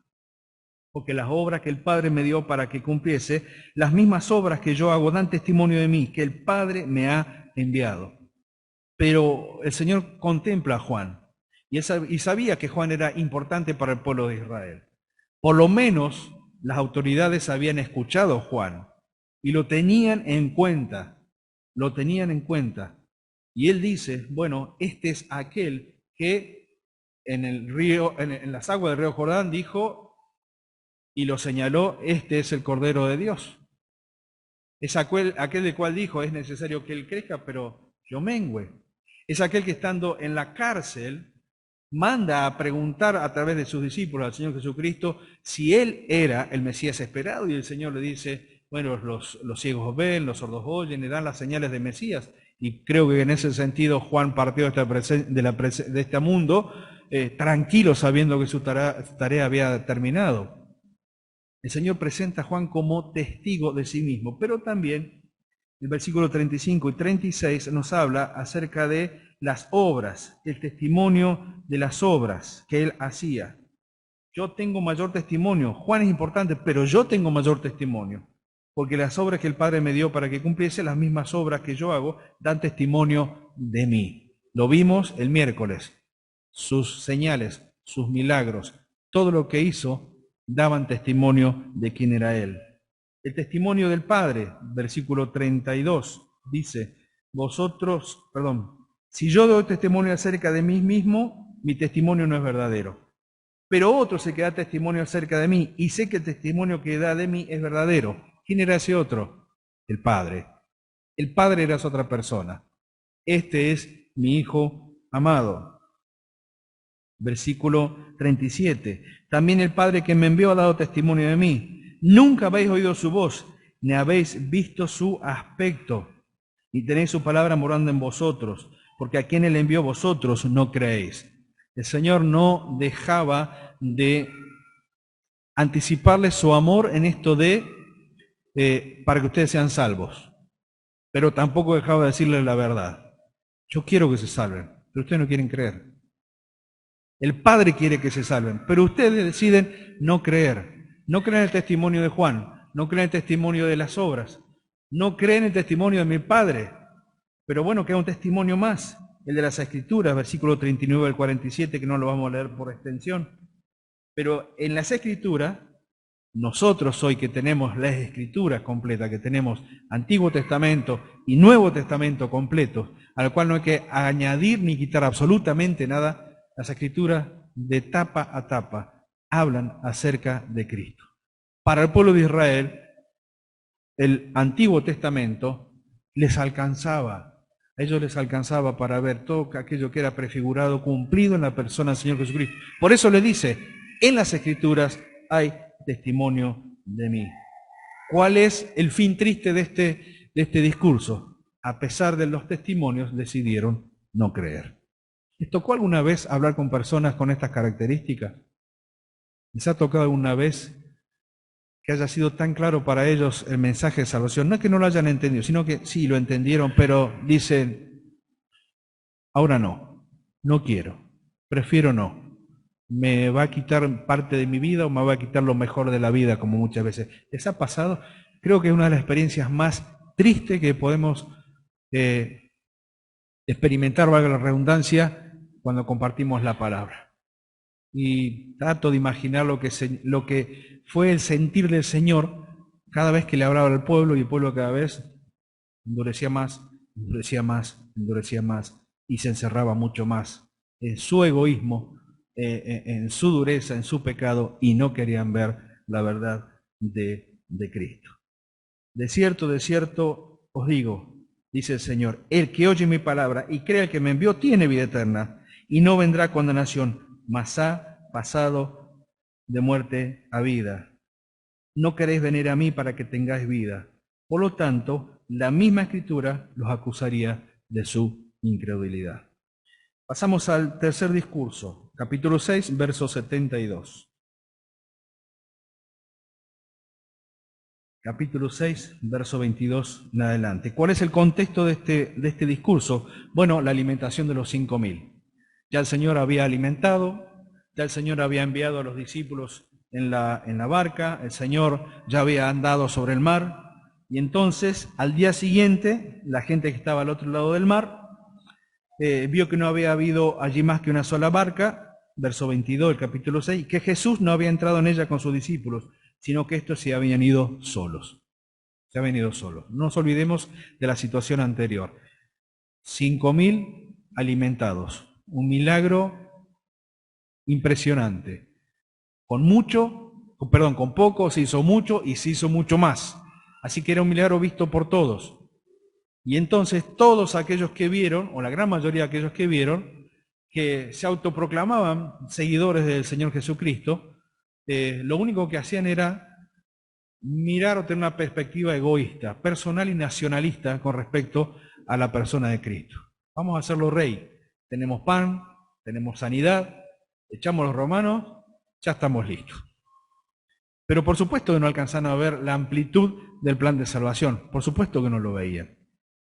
porque las obras que el Padre me dio para que cumpliese, las mismas obras que yo hago dan testimonio de mí, que el Padre me ha enviado. Pero el Señor contempla a Juan, y sabía que Juan era importante para el pueblo de Israel. Por lo menos las autoridades habían escuchado a Juan y lo tenían en cuenta, Y él dice, bueno, este es aquel que en el río, en las aguas del río Jordán dijo y lo señaló, este es el Cordero de Dios. Es aquel del cual dijo, es necesario que él crezca, pero yo mengüe. Es aquel que estando en la cárcel manda a preguntar a través de sus discípulos al Señor Jesucristo si Él era el Mesías esperado, y el Señor le dice, bueno, los ciegos ven, los sordos oyen, le dan las señales de Mesías, y creo que en ese sentido Juan partió de este mundo tranquilo, sabiendo que su tarea había terminado. El Señor presenta a Juan como testigo de sí mismo, pero también el versículo 35 y 36 nos habla acerca de las obras, el testimonio de las obras que él hacía. Yo tengo mayor testimonio. Juan es importante, pero yo tengo mayor testimonio. Porque las obras que el Padre me dio para que cumpliese, las mismas obras que yo hago, dan testimonio de mí. Lo vimos el miércoles. Sus señales, sus milagros, todo lo que hizo, daban testimonio de quién era Él. El testimonio del Padre, versículo 32, dice, si yo doy testimonio acerca de mí mismo, mi testimonio no es verdadero. Pero otro es el que da testimonio acerca de mí, y sé que el testimonio que da de mí es verdadero. ¿Quién era ese otro? El Padre. El Padre era esa otra persona. Este es mi Hijo amado. Versículo 37. También el Padre que me envió ha dado testimonio de mí. Nunca habéis oído su voz, ni habéis visto su aspecto, ni tenéis su palabra morando en vosotros, porque a quien él envió vosotros no creéis. El Señor no dejaba de anticiparles su amor en esto de para que ustedes sean salvos, pero tampoco dejaba de decirles la verdad. Yo quiero que se salven, pero ustedes no quieren creer. El Padre quiere que se salven, pero ustedes deciden no creer. No creen el testimonio de Juan, no creen el testimonio de las obras, no creen el testimonio de mi Padre. Pero bueno, queda un testimonio más, el de las Escrituras, versículo 39 al 47, que no lo vamos a leer por extensión. Pero en las Escrituras, nosotros hoy que tenemos las Escrituras completas, que tenemos Antiguo Testamento y Nuevo Testamento completo, al cual no hay que añadir ni quitar absolutamente nada, las Escrituras de tapa a tapa hablan acerca de Cristo. Para el pueblo de Israel, el Antiguo Testamento les alcanzaba, a ellos les alcanzaba para ver todo aquello que era prefigurado, cumplido en la persona del Señor Jesucristo. Por eso le dice, en las Escrituras hay testimonio de mí. ¿Cuál es el fin triste de este discurso? A pesar de los testimonios, decidieron no creer. ¿Les tocó alguna vez hablar con personas con estas características? ¿Les ha tocado alguna vez que haya sido tan claro para ellos el mensaje de salvación? No es que no lo hayan entendido, sino que sí lo entendieron, pero dicen, ahora no, no quiero, prefiero no. ¿Me va a quitar parte de mi vida o me va a quitar lo mejor de la vida, como muchas veces? ¿Les ha pasado? Creo que es una de las experiencias más tristes que podemos experimentar, valga la redundancia, cuando compartimos la palabra. Y trato de imaginar lo que fue el sentir del Señor cada vez que le hablaba al pueblo, y el pueblo cada vez endurecía más, endurecía más, endurecía más, y se encerraba mucho más en su egoísmo, en su dureza, en su pecado, y no querían ver la verdad de Cristo. De cierto os digo, dice el Señor, el que oye mi palabra y cree al que me envió tiene vida eterna, y no vendrá condenación, mas ha pasado de muerte a vida. No queréis venir a mí para que tengáis vida. Por lo tanto, la misma Escritura los acusaría de su incredulidad. Pasamos al tercer discurso, capítulo 6, verso 72. Capítulo 6, verso 22 en adelante. ¿Cuál es el contexto de este discurso? Bueno, la alimentación de los 5.000. Ya el Señor había alimentado, ya el Señor había enviado a los discípulos en la barca, el Señor ya había andado sobre el mar, y entonces al día siguiente la gente que estaba al otro lado del mar vio que no había habido allí más que una sola barca, verso 22 del capítulo 6, que Jesús no había entrado en ella con sus discípulos, sino que estos se habían ido solos. Se habían ido solos. No nos olvidemos de la situación anterior. 5.000 alimentados. Un milagro impresionante. Con poco se hizo mucho y se hizo mucho más. Así que era un milagro visto por todos. Y entonces todos aquellos que vieron, o la gran mayoría de aquellos que vieron, que se autoproclamaban seguidores del Señor Jesucristo, lo único que hacían era mirar o tener una perspectiva egoísta, personal y nacionalista con respecto a la persona de Cristo. Vamos a hacerlo rey. Tenemos pan, tenemos sanidad, echamos los romanos, ya estamos listos. Pero por supuesto que no alcanzaron a ver la amplitud del plan de salvación. Por supuesto que no lo veían.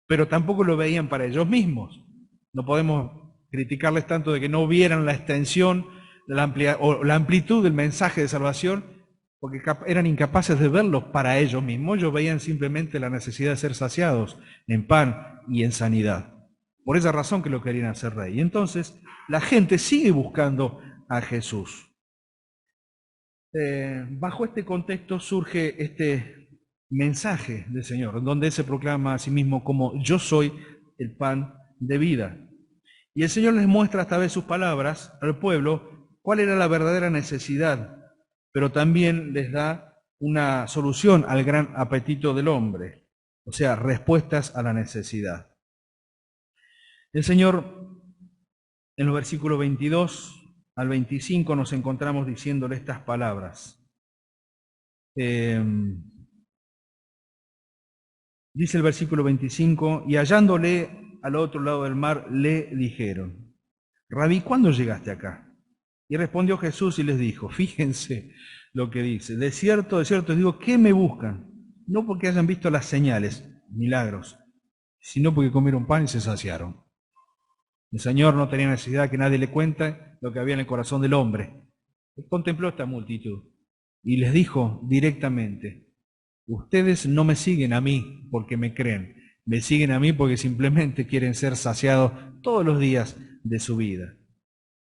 Pero tampoco lo veían para ellos mismos. No podemos criticarles tanto de que no vieran la extensión, la amplitud del mensaje de salvación, porque eran incapaces de verlo para ellos mismos. Ellos veían simplemente la necesidad de ser saciados en pan y en sanidad. Por esa razón que lo querían hacer rey. Y entonces la gente sigue buscando a Jesús. Bajo este contexto surge este mensaje del Señor, donde Él se proclama a sí mismo como yo soy el pan de vida. Y el Señor les muestra a través de sus palabras al pueblo cuál era la verdadera necesidad, pero también les da una solución al gran apetito del hombre, o sea, respuestas a la necesidad. El Señor, en los versículos 22 al 25, nos encontramos diciéndole estas palabras. Dice el versículo 25, y hallándole al otro lado del mar, le dijeron, Rabí, ¿cuándo llegaste acá? Y respondió Jesús y les dijo, fíjense lo que dice, de cierto os digo, ¿qué me buscan? No porque hayan visto las señales, milagros, sino porque comieron pan y se saciaron. El Señor no tenía necesidad que nadie le cuente lo que había en el corazón del hombre. Él contempló esta multitud y les dijo directamente, ustedes no me siguen a mí porque me creen, me siguen a mí porque simplemente quieren ser saciados todos los días de su vida.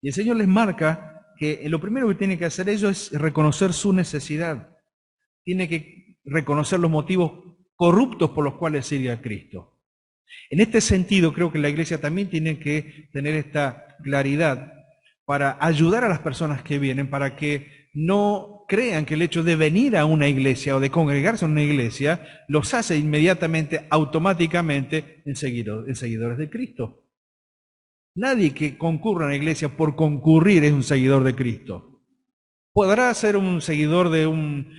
Y el Señor les marca que lo primero que tiene que hacer ellos es reconocer su necesidad. Tiene que reconocer los motivos corruptos por los cuales sigue a Cristo. En este sentido, creo que la Iglesia también tiene que tener esta claridad para ayudar a las personas que vienen, para que no crean que el hecho de venir a una iglesia o de congregarse en una iglesia los hace inmediatamente, automáticamente, en seguidores de Cristo. Nadie que concurra a una iglesia por concurrir es un seguidor de Cristo. Podrá ser un seguidor de un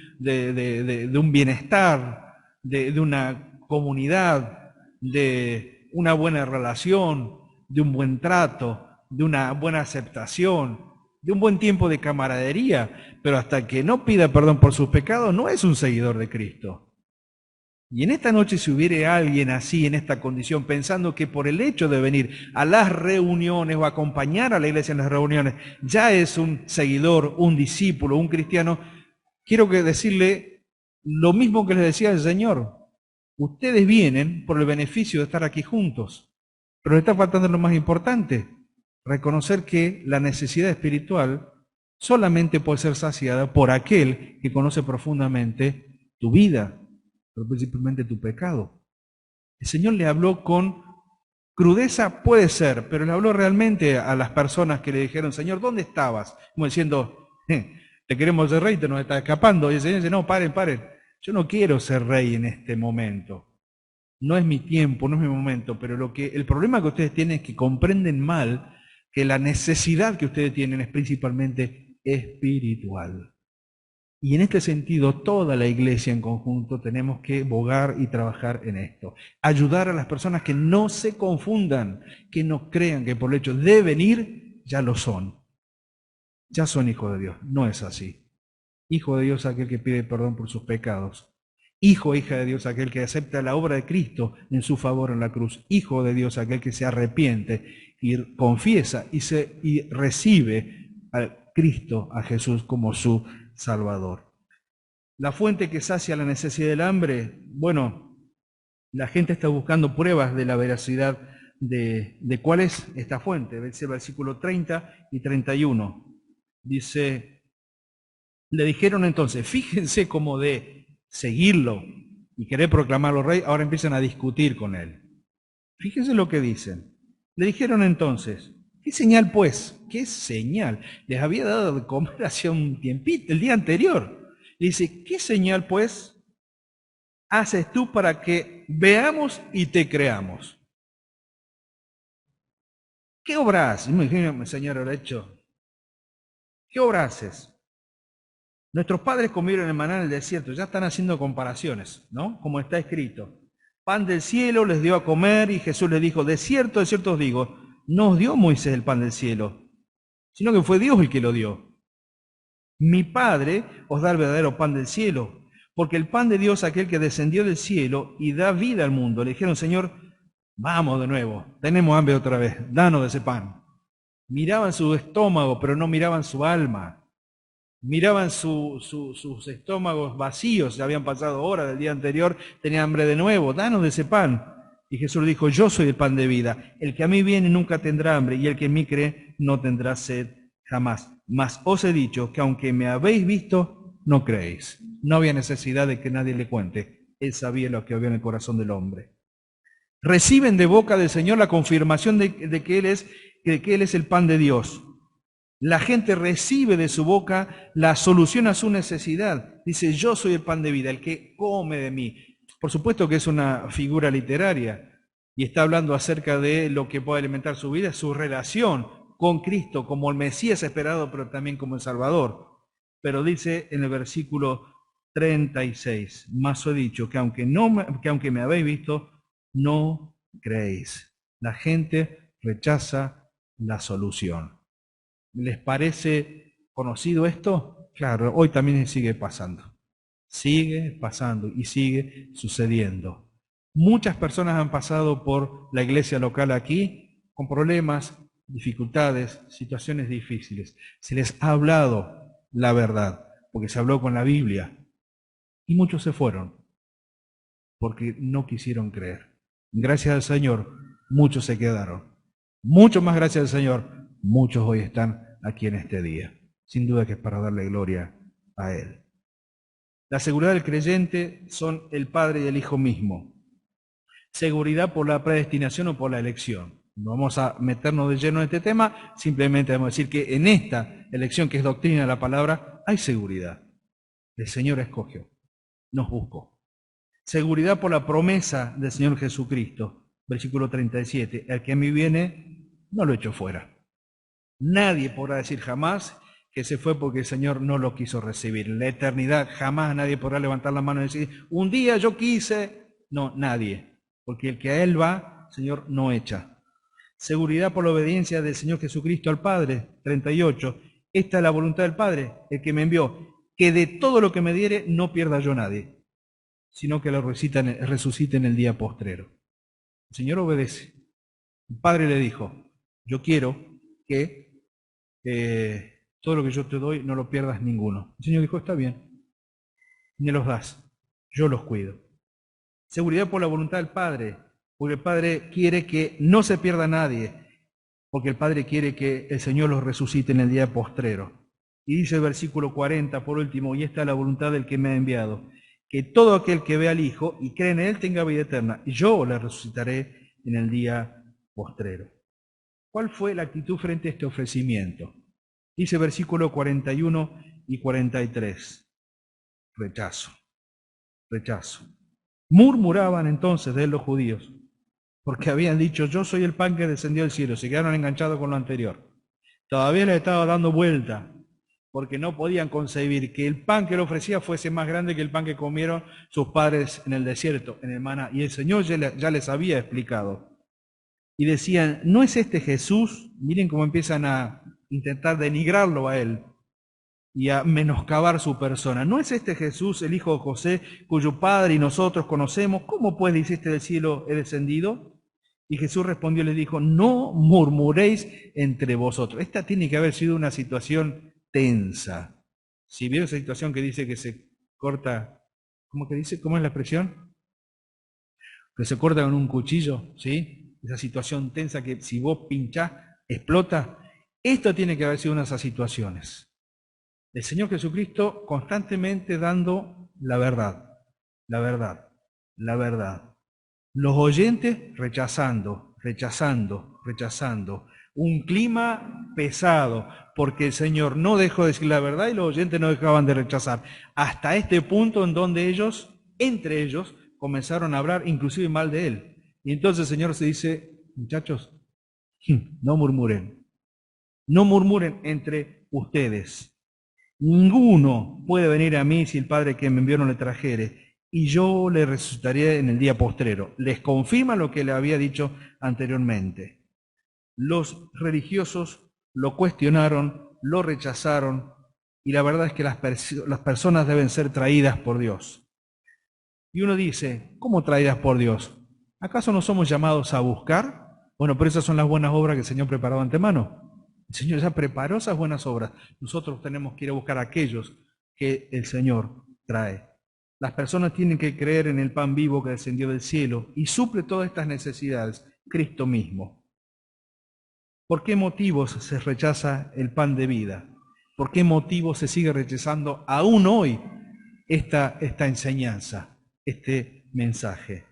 bienestar, de una comunidad, de una buena relación, de un buen trato, de una buena aceptación, de un buen tiempo de camaradería, pero hasta que no pida perdón por sus pecados no es un seguidor de Cristo. Y en esta noche, si hubiere alguien así, en esta condición, pensando que por el hecho de venir a las reuniones o acompañar a la iglesia en las reuniones, ya es un seguidor, un discípulo, un cristiano, quiero decirle lo mismo que les decía el Señor. Ustedes vienen por el beneficio de estar aquí juntos, pero les está faltando lo más importante, reconocer que la necesidad espiritual solamente puede ser saciada por aquel que conoce profundamente tu vida, pero principalmente tu pecado. El Señor le habló con crudeza, puede ser, pero le habló realmente a las personas que le dijeron, Señor, ¿dónde estabas? Como diciendo, te queremos ser rey, te nos está escapando. Y el Señor dice, no, paren, yo no quiero ser rey en este momento. No es mi tiempo, no es mi momento, pero el problema que ustedes tienen es que comprenden mal que la necesidad que ustedes tienen es principalmente espiritual. Y en este sentido, toda la iglesia en conjunto tenemos que bogar y trabajar en esto. Ayudar a las personas que no se confundan, que no crean que por el hecho de venir ya lo son. Ya son hijos de Dios. No es así. Hijo de Dios aquel que pide perdón por sus pecados. Hijo e hija de Dios aquel que acepta la obra de Cristo en su favor en la cruz. Hijo de Dios aquel que se arrepiente y confiesa y recibe a Cristo, a Jesús como su Salvador. La fuente que sacia la necesidad del hambre, bueno, la gente está buscando pruebas de la veracidad de cuál es esta fuente. Dice el versículo 30 y 31. Dice, le dijeron entonces, fíjense cómo de seguirlo y querer proclamarlo rey, ahora empiezan a discutir con él. Fíjense lo que dicen. Le dijeron entonces, ¿qué señal pues? ¿Qué señal? Les había dado de comer hace un tiempito, el día anterior. Le dice, ¿qué señal pues haces tú para que veamos y te creamos? ¿Qué obra haces? Imagíname, Señor, habrá hecho. ¿Qué obra haces? Nuestros padres comieron el maná en el desierto, ya están haciendo comparaciones, ¿no? Como está escrito. Pan del cielo les dio a comer y Jesús les dijo, de cierto os digo, no os dio Moisés el pan del cielo, sino que fue Dios el que lo dio. Mi Padre os da el verdadero pan del cielo, porque el pan de Dios es aquel que descendió del cielo y da vida al mundo. Le dijeron, Señor, vamos de nuevo, tenemos hambre otra vez, danos de ese pan. Miraban su estómago, pero no miraban su alma. Miraban sus estómagos vacíos, ya habían pasado horas del día anterior, tenían hambre de nuevo, danos de ese pan. Y Jesús le dijo, yo soy el pan de vida, el que a mí viene nunca tendrá hambre, y el que en mí cree no tendrá sed jamás. Mas os he dicho que aunque me habéis visto, no creéis. No había necesidad de que nadie le cuente, él sabía lo que había en el corazón del hombre. Reciben de boca del Señor la confirmación de que Él es el pan de Dios. La gente recibe de su boca la solución a su necesidad. Dice, yo soy el pan de vida, el que come de mí. Por supuesto que es una figura literaria y está hablando acerca de lo que puede alimentar su vida, su relación con Cristo como el Mesías esperado, pero también como el Salvador. Pero dice en el versículo 36, más os he dicho que aunque me habéis visto, no creéis. La gente rechaza la solución. ¿Les parece conocido esto? Claro, hoy también sigue pasando. Sigue pasando y sigue sucediendo. Muchas personas han pasado por la iglesia local aquí con problemas, dificultades, situaciones difíciles. Se les ha hablado la verdad, porque se habló con la Biblia. Y muchos se fueron porque no quisieron creer. Gracias al Señor, muchos se quedaron. Mucho más gracias al Señor, muchos hoy están aquí en este día. Sin duda que es para darle gloria a Él. La seguridad del creyente son el Padre y el Hijo mismo. Seguridad por la predestinación o por la elección. No vamos a meternos de lleno en este tema, simplemente vamos a decir que en esta elección, que es doctrina de la palabra, hay seguridad. El Señor escogió, nos buscó. Seguridad por la promesa del Señor Jesucristo. Versículo 37. El que a mí viene, no lo echo fuera. Nadie podrá decir jamás que se fue porque el Señor no lo quiso recibir. En la eternidad jamás nadie podrá levantar la mano y decir, un día yo quise. No, nadie. Porque el que a Él va, el Señor no echa. Seguridad por la obediencia del Señor Jesucristo al Padre. 38. Esta es la voluntad del Padre, el que me envió, que de todo lo que me diere no pierda yo nadie, sino que lo resucite en el día postrero. El Señor obedece. El Padre le dijo, yo quiero que todo lo que yo te doy no lo pierdas ninguno. El Señor dijo, está bien, me los das, yo los cuido. Seguridad por la voluntad del Padre, porque el Padre quiere que no se pierda nadie, porque el Padre quiere que el Señor los resucite en el día postrero. Y dice el versículo 40, por último, y esta es la voluntad del que me ha enviado, que todo aquel que ve al Hijo y cree en Él tenga vida eterna, y yo le resucitaré en el día postrero. ¿Cuál fue la actitud frente a este ofrecimiento? Dice versículo 41 y 43. Rechazo, rechazo. Murmuraban entonces de él los judíos, porque habían dicho, yo soy el pan que descendió del cielo. Se quedaron enganchados con lo anterior. Todavía les estaba dando vuelta, porque no podían concebir que el pan que le ofrecía fuese más grande que el pan que comieron sus padres en el desierto, en el maná. Y el Señor ya les había explicado. Y decían, ¿no es este Jesús? Miren cómo empiezan a intentar denigrarlo a él y a menoscabar su persona. ¿No es este Jesús, el hijo de José, cuyo padre y nosotros conocemos? ¿Cómo pues dice este del cielo he descendido? Y Jesús respondió y les dijo, no murmuréis entre vosotros. Esta tiene que haber sido una situación tensa. Si vieron esa situación que dice que se corta, ¿cómo que dice? ¿Cómo es la expresión? Que se corta con un cuchillo, ¿sí? Esa situación tensa que si vos pinchás, explota. Esto tiene que haber sido una de esas situaciones. El Señor Jesucristo constantemente dando la verdad, la verdad, la verdad. Los oyentes rechazando, rechazando, rechazando. Un clima pesado, porque el Señor no dejó de decir la verdad y los oyentes no dejaban de rechazar. Hasta este punto en donde ellos, entre ellos, comenzaron a hablar inclusive mal de Él. Y entonces el Señor se dice, muchachos, no murmuren. No murmuren entre ustedes. Ninguno puede venir a mí si el Padre que me envió no le trajere, y yo le resucitaré en el día postrero. Les confirma lo que le había dicho anteriormente. Los religiosos lo cuestionaron, lo rechazaron, y la verdad es que las personas deben ser traídas por Dios. Y uno dice, ¿cómo traídas por Dios? ¿Acaso no somos llamados a buscar? Bueno, pero esas son las buenas obras que el Señor preparó de antemano. El Señor ya preparó esas buenas obras. Nosotros tenemos que ir a buscar a aquellos que el Señor trae. Las personas tienen que creer en el pan vivo que descendió del cielo y suple todas estas necesidades, Cristo mismo. ¿Por qué motivos se rechaza el pan de vida? ¿Por qué motivos se sigue rechazando aún hoy esta enseñanza, este mensaje?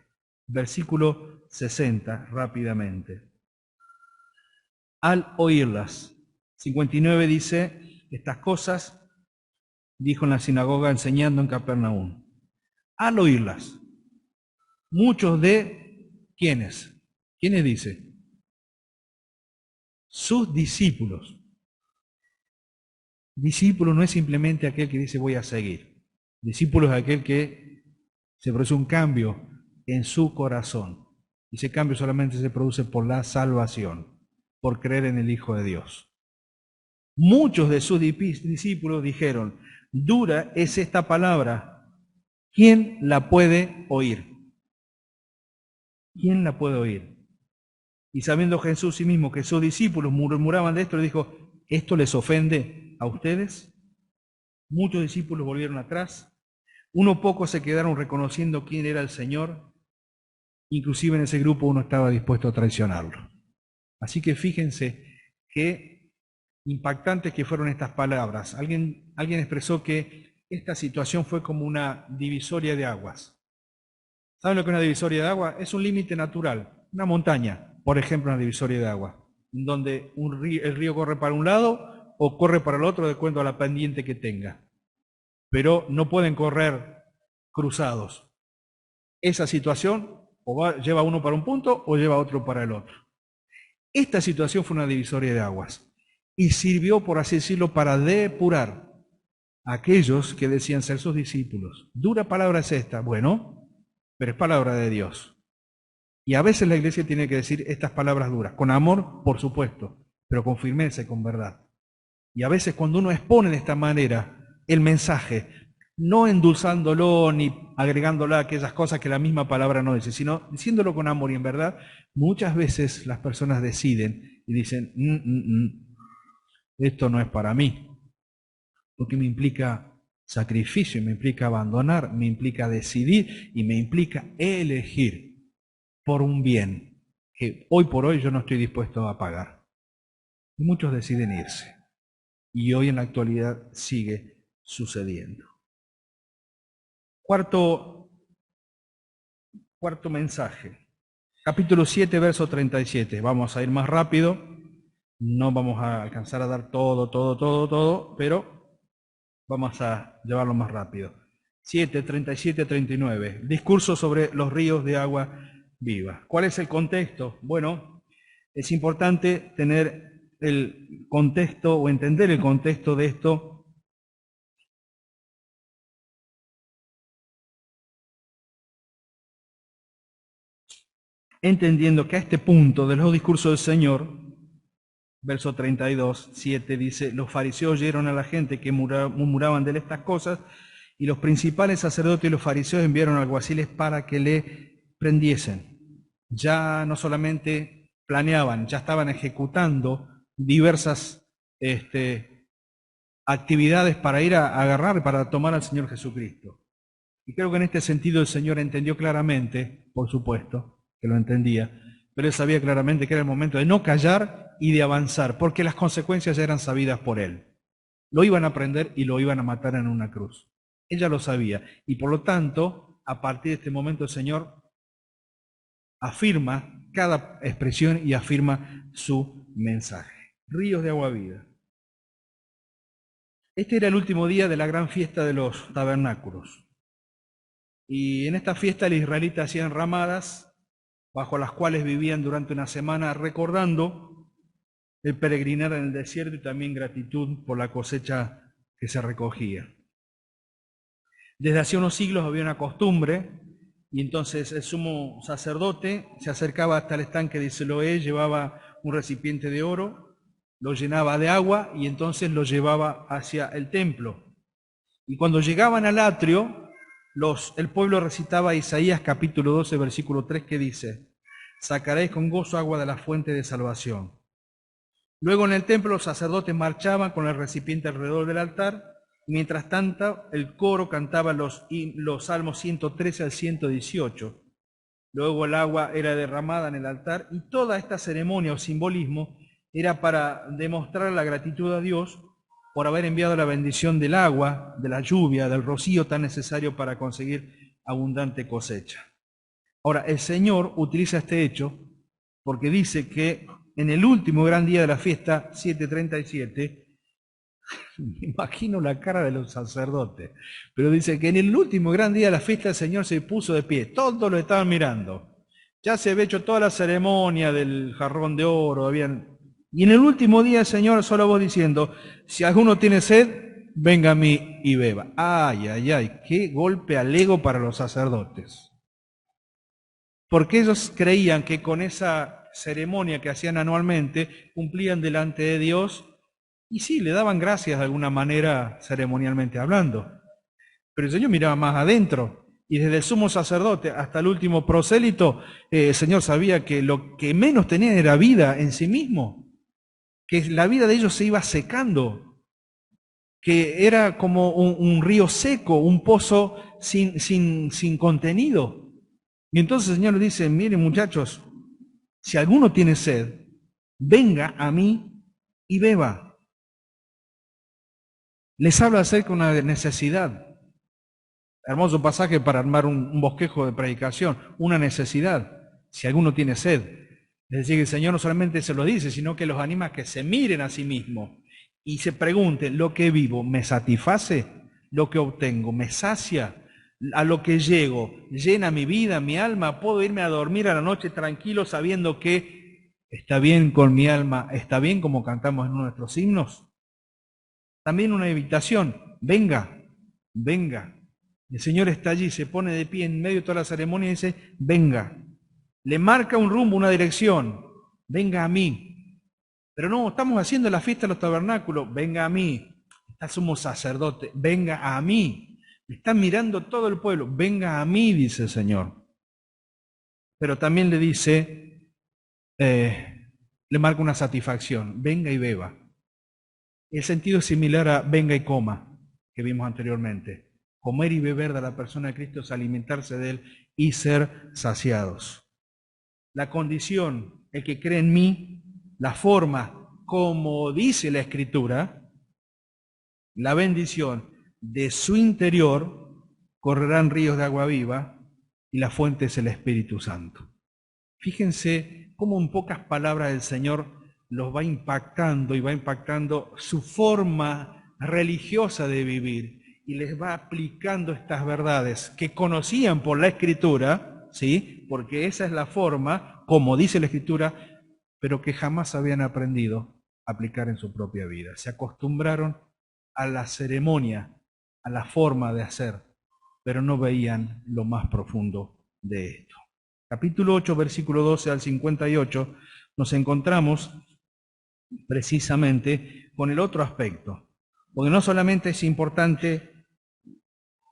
Versículo 60, rápidamente. Al oírlas. 59 dice, estas cosas dijo en la sinagoga enseñando en Capernaum. Al oírlas. Muchos de, ¿quiénes? ¿Quiénes dice? Sus discípulos. Discípulo no es simplemente aquel que dice voy a seguir. Discípulo es aquel que se produce un cambio en su corazón. Y ese cambio solamente se produce por la salvación, por creer en el Hijo de Dios. Muchos de sus discípulos dijeron, dura es esta palabra, ¿quién la puede oír? ¿Quién la puede oír? Y sabiendo Jesús sí mismo que sus discípulos murmuraban de esto, le dijo, ¿esto les ofende a ustedes? Muchos discípulos volvieron atrás, unos pocos se quedaron reconociendo quién era el Señor, inclusive en ese grupo uno estaba dispuesto a traicionarlo. Así que fíjense qué impactantes que fueron estas palabras. Alguien expresó que esta situación fue como una divisoria de aguas. ¿Saben lo que es una divisoria de agua? Es un límite natural, una montaña, por ejemplo, una divisoria de agua, donde el río corre para un lado o corre para el otro de acuerdo a la pendiente que tenga. Pero no pueden correr cruzados. Esa situación lleva uno para un punto o lleva otro para el otro. Esta situación fue una divisoria de aguas y sirvió, por así decirlo, para depurar a aquellos que decían ser sus discípulos. Dura palabra es esta, bueno, pero es palabra de Dios. Y a veces la iglesia tiene que decir estas palabras duras, con amor, por supuesto, pero con firmeza y con verdad. Y a veces cuando uno expone de esta manera el mensaje, no endulzándolo ni agregándole aquellas cosas que la misma palabra no dice, sino diciéndolo con amor y en verdad, muchas veces las personas deciden y dicen, esto no es para mí, porque me implica sacrificio, me implica abandonar, me implica decidir y me implica elegir por un bien que hoy por hoy yo no estoy dispuesto a pagar. Y muchos deciden irse. Y hoy en la actualidad sigue sucediendo. Cuarto mensaje. Capítulo 7, verso 37. Vamos a ir más rápido. No vamos a alcanzar a dar todo, pero vamos a llevarlo más rápido. 7, 37, 39. Discurso sobre los ríos de agua viva. ¿Cuál es el contexto? Bueno, es importante tener el contexto o entender el contexto de esto. Entendiendo que a este punto de los discursos del Señor, verso 32, 7 dice, los fariseos oyeron a la gente que murmuraban de él estas cosas, y los principales sacerdotes y los fariseos enviaron alguaciles para que le prendiesen. Ya no solamente planeaban, ya estaban ejecutando diversas actividades para ir a agarrar, para tomar al Señor Jesucristo. Y creo que en este sentido el Señor entendió claramente, por supuesto, que lo entendía, pero él sabía claramente que era el momento de no callar y de avanzar, porque las consecuencias ya eran sabidas por él. Lo iban a prender y lo iban a matar en una cruz. Ella lo sabía. Y por lo tanto, a partir de este momento el Señor afirma cada expresión y afirma su mensaje. Ríos de agua viva. Este era el último día de la gran fiesta de los tabernáculos. Y en esta fiesta los israelitas hacían ramadas bajo las cuales vivían durante una semana recordando el peregrinar en el desierto y también gratitud por la cosecha que se recogía. Desde hace unos siglos había una costumbre y entonces el sumo sacerdote se acercaba hasta el estanque de Siloé, llevaba un recipiente de oro lo llenaba de agua y entonces lo llevaba hacia el templo. Y cuando llegaban al atrio, el pueblo recitaba Isaías capítulo 12, versículo 3, que dice: sacaréis con gozo agua de la fuente de salvación. Luego en el templo los sacerdotes marchaban con el recipiente alrededor del altar, y mientras tanto el coro cantaba los salmos 113 al 118. Luego el agua era derramada en el altar, y toda esta ceremonia o simbolismo era para demostrar la gratitud a Dios por haber enviado la bendición del agua, de la lluvia, del rocío tan necesario para conseguir abundante cosecha. Ahora, el Señor utiliza este hecho porque dice que en el último gran día de la fiesta, 7:37, me imagino la cara de los sacerdotes, pero dice que en el último gran día de la fiesta el Señor se puso de pie, todos lo estaban mirando. Ya se había hecho toda la ceremonia del jarrón de oro, y en el último día el Señor solo voz diciendo: si alguno tiene sed, venga a mí y beba. Ay, ay, ay, qué golpe al ego para los sacerdotes. Porque ellos creían que con esa ceremonia que hacían anualmente, cumplían delante de Dios, y sí, le daban gracias de alguna manera, ceremonialmente hablando. Pero el Señor miraba más adentro, y desde el sumo sacerdote hasta el último prosélito, el Señor sabía que lo que menos tenían era vida en sí mismo, que la vida de ellos se iba secando, que era como un río seco, un pozo sin contenido. Y entonces el Señor le dice: miren muchachos, si alguno tiene sed, venga a mí y beba. Les habla acerca de una necesidad. Hermoso pasaje para armar un bosquejo de predicación, una necesidad. Si alguno tiene sed. Es decir, que el Señor no solamente se lo dice, sino que los anima a que se miren a sí mismos y se pregunten: ¿lo que vivo me satisface? ¿Lo que obtengo me sacia? ¿A lo que llego llena mi vida, mi alma? ¿Puedo irme a dormir a la noche tranquilo sabiendo que está bien con mi alma, está bien como cantamos en nuestros himnos? También una invitación: venga, venga. El Señor está allí, se pone de pie en medio de toda la ceremonia y dice: venga. Le marca un rumbo, una dirección: venga a mí. Pero no, estamos haciendo la fiesta de los tabernáculos: venga a mí. Está sumo sacerdote: venga a mí. Me está mirando todo el pueblo: venga a mí, dice el Señor. Pero también le dice, le marca una satisfacción: venga y beba. El sentido es similar a venga y coma, que vimos anteriormente. Comer y beber de la persona de Cristo es alimentarse de Él y ser saciados. La condición, el que cree en mí, la forma, como dice la Escritura, la bendición, de su interior correrán ríos de agua viva, y la fuente es el Espíritu Santo. Fíjense cómo en pocas palabras el Señor los va impactando y va impactando su forma religiosa de vivir, y les va aplicando estas verdades que conocían por la Escritura, ¿sí? Porque esa es la forma, como dice la Escritura, pero que jamás habían aprendido a aplicar en su propia vida. Se acostumbraron a la ceremonia, a la forma de hacer, pero no veían lo más profundo de esto. Capítulo 8, versículo 12 al 58, nos encontramos precisamente con el otro aspecto, porque no solamente es importante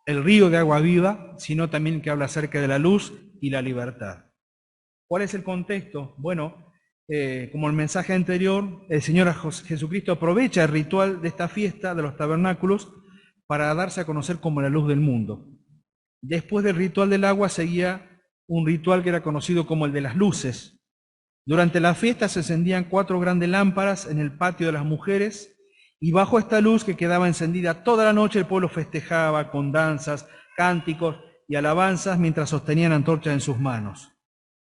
el río de agua viva, sino también que habla acerca de la luz y la libertad. ¿Cuál es el contexto? Bueno, como el mensaje anterior, el Señor Jesucristo aprovecha el ritual de esta fiesta de los tabernáculos para darse a conocer como la luz del mundo. Después del ritual del agua seguía un ritual que era conocido como el de las luces. Durante la fiesta se encendían 4 grandes lámparas en el patio de las mujeres, y bajo esta luz, que quedaba encendida toda la noche, el pueblo festejaba con danzas, cánticos y alabanzas mientras sostenían antorchas en sus manos.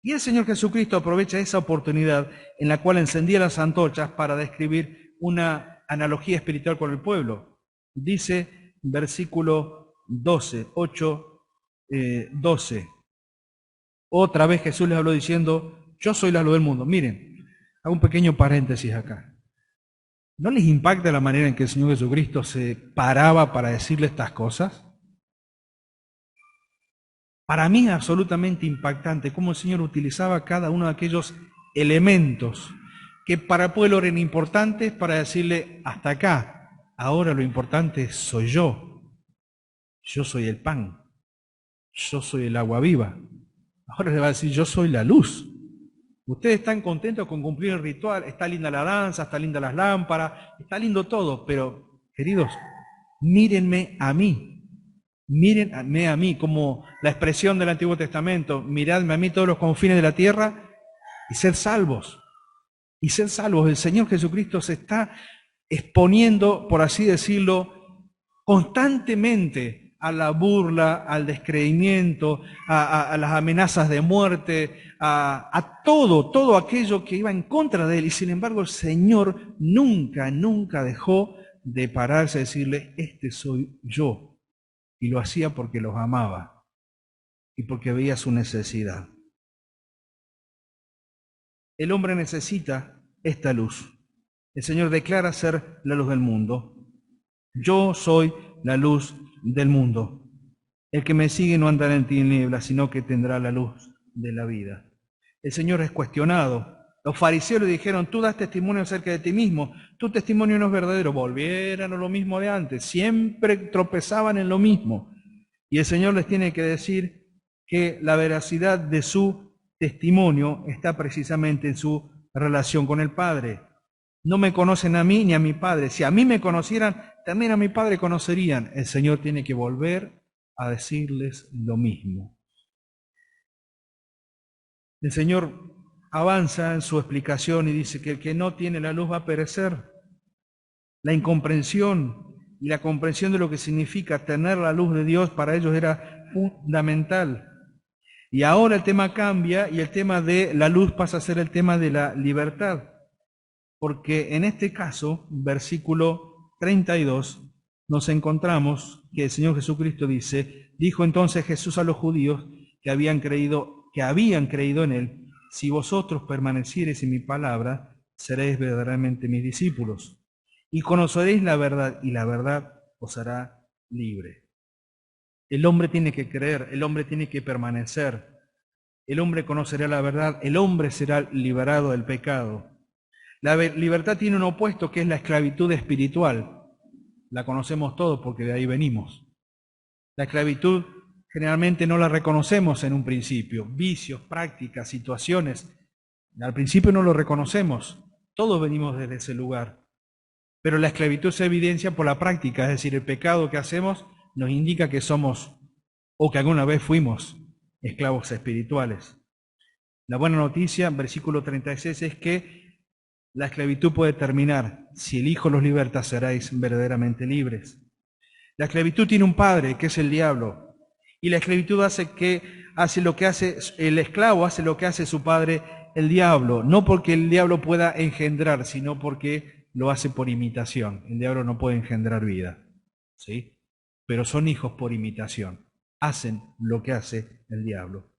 Y el Señor Jesucristo aprovecha esa oportunidad en la cual encendía las antorchas para describir una analogía espiritual con el pueblo. Dice, versículo 12, 12. Otra vez Jesús les habló diciendo: yo soy la luz del mundo. Miren, hago un pequeño paréntesis acá. ¿No les impacta la manera en que el Señor Jesucristo se paraba para decirle estas cosas? Para mí es absolutamente impactante cómo el Señor utilizaba cada uno de aquellos elementos que para el pueblo eran importantes para decirle hasta acá. Ahora lo importante soy yo. Yo soy el pan. Yo soy el agua viva. Ahora le va a decir, yo soy la luz. Ustedes están contentos con cumplir el ritual, está linda la danza, está linda las lámparas, está lindo todo, pero, queridos, mírenme a mí. Mírenme a mí, como la expresión del Antiguo Testamento, miradme a mí todos los confines de la tierra y ser salvos. Y ser salvos. El Señor Jesucristo se está exponiendo, por así decirlo, constantemente a la burla, al descreimiento, a las amenazas de muerte, a todo aquello que iba en contra de él. Y sin embargo el Señor nunca dejó de pararse y decirle, este soy yo. Y lo hacía porque los amaba y porque veía su necesidad. El hombre necesita esta luz. El Señor declara ser la luz del mundo. Yo soy la luz del mundo. El que me sigue no andará en tinieblas, sino que tendrá la luz de la vida. El Señor es cuestionado. Los fariseos le dijeron, tú das testimonio acerca de ti mismo, tu testimonio no es verdadero. Volvieran a lo mismo de antes, siempre tropezaban en lo mismo. Y el Señor les tiene que decir que la veracidad de su testimonio está precisamente en su relación con el Padre. No me conocen a mí ni a mi Padre. Si a mí me conocieran, también a mi Padre conocerían. El Señor tiene que volver a decirles lo mismo. El Señor avanza en su explicación y dice que el que no tiene la luz va a perecer. La incomprensión y la comprensión de lo que significa tener la luz de Dios para ellos era fundamental. Y ahora el tema cambia y el tema de la luz pasa a ser el tema de la libertad. Porque en este caso, versículo 32, nos encontramos que el Señor Jesucristo dice, dijo entonces Jesús a los judíos que habían creído en él, si vosotros permaneciereis en mi palabra, seréis verdaderamente mis discípulos, y conoceréis la verdad, y la verdad os hará libre. El hombre tiene que creer, el hombre tiene que permanecer, el hombre conocerá la verdad, el hombre será liberado del pecado. La libertad tiene un opuesto que es la esclavitud espiritual. La conocemos todos porque de ahí venimos. La esclavitud generalmente no la reconocemos en un principio. Vicios, prácticas, situaciones. Al principio no lo reconocemos. Todos venimos desde ese lugar. Pero la esclavitud se evidencia por la práctica, es decir, el pecado que hacemos nos indica que somos o que alguna vez fuimos esclavos espirituales. La buena noticia, versículo 36, es que la esclavitud puede terminar. Si el Hijo los liberta, seréis verdaderamente libres. La esclavitud tiene un padre, que es el diablo. Y la esclavitud hace lo que hace el esclavo, hace lo que hace su padre, el diablo. No porque el diablo pueda engendrar, sino porque lo hace por imitación. El diablo no puede engendrar vida, ¿sí? Pero son hijos por imitación. Hacen lo que hace el diablo.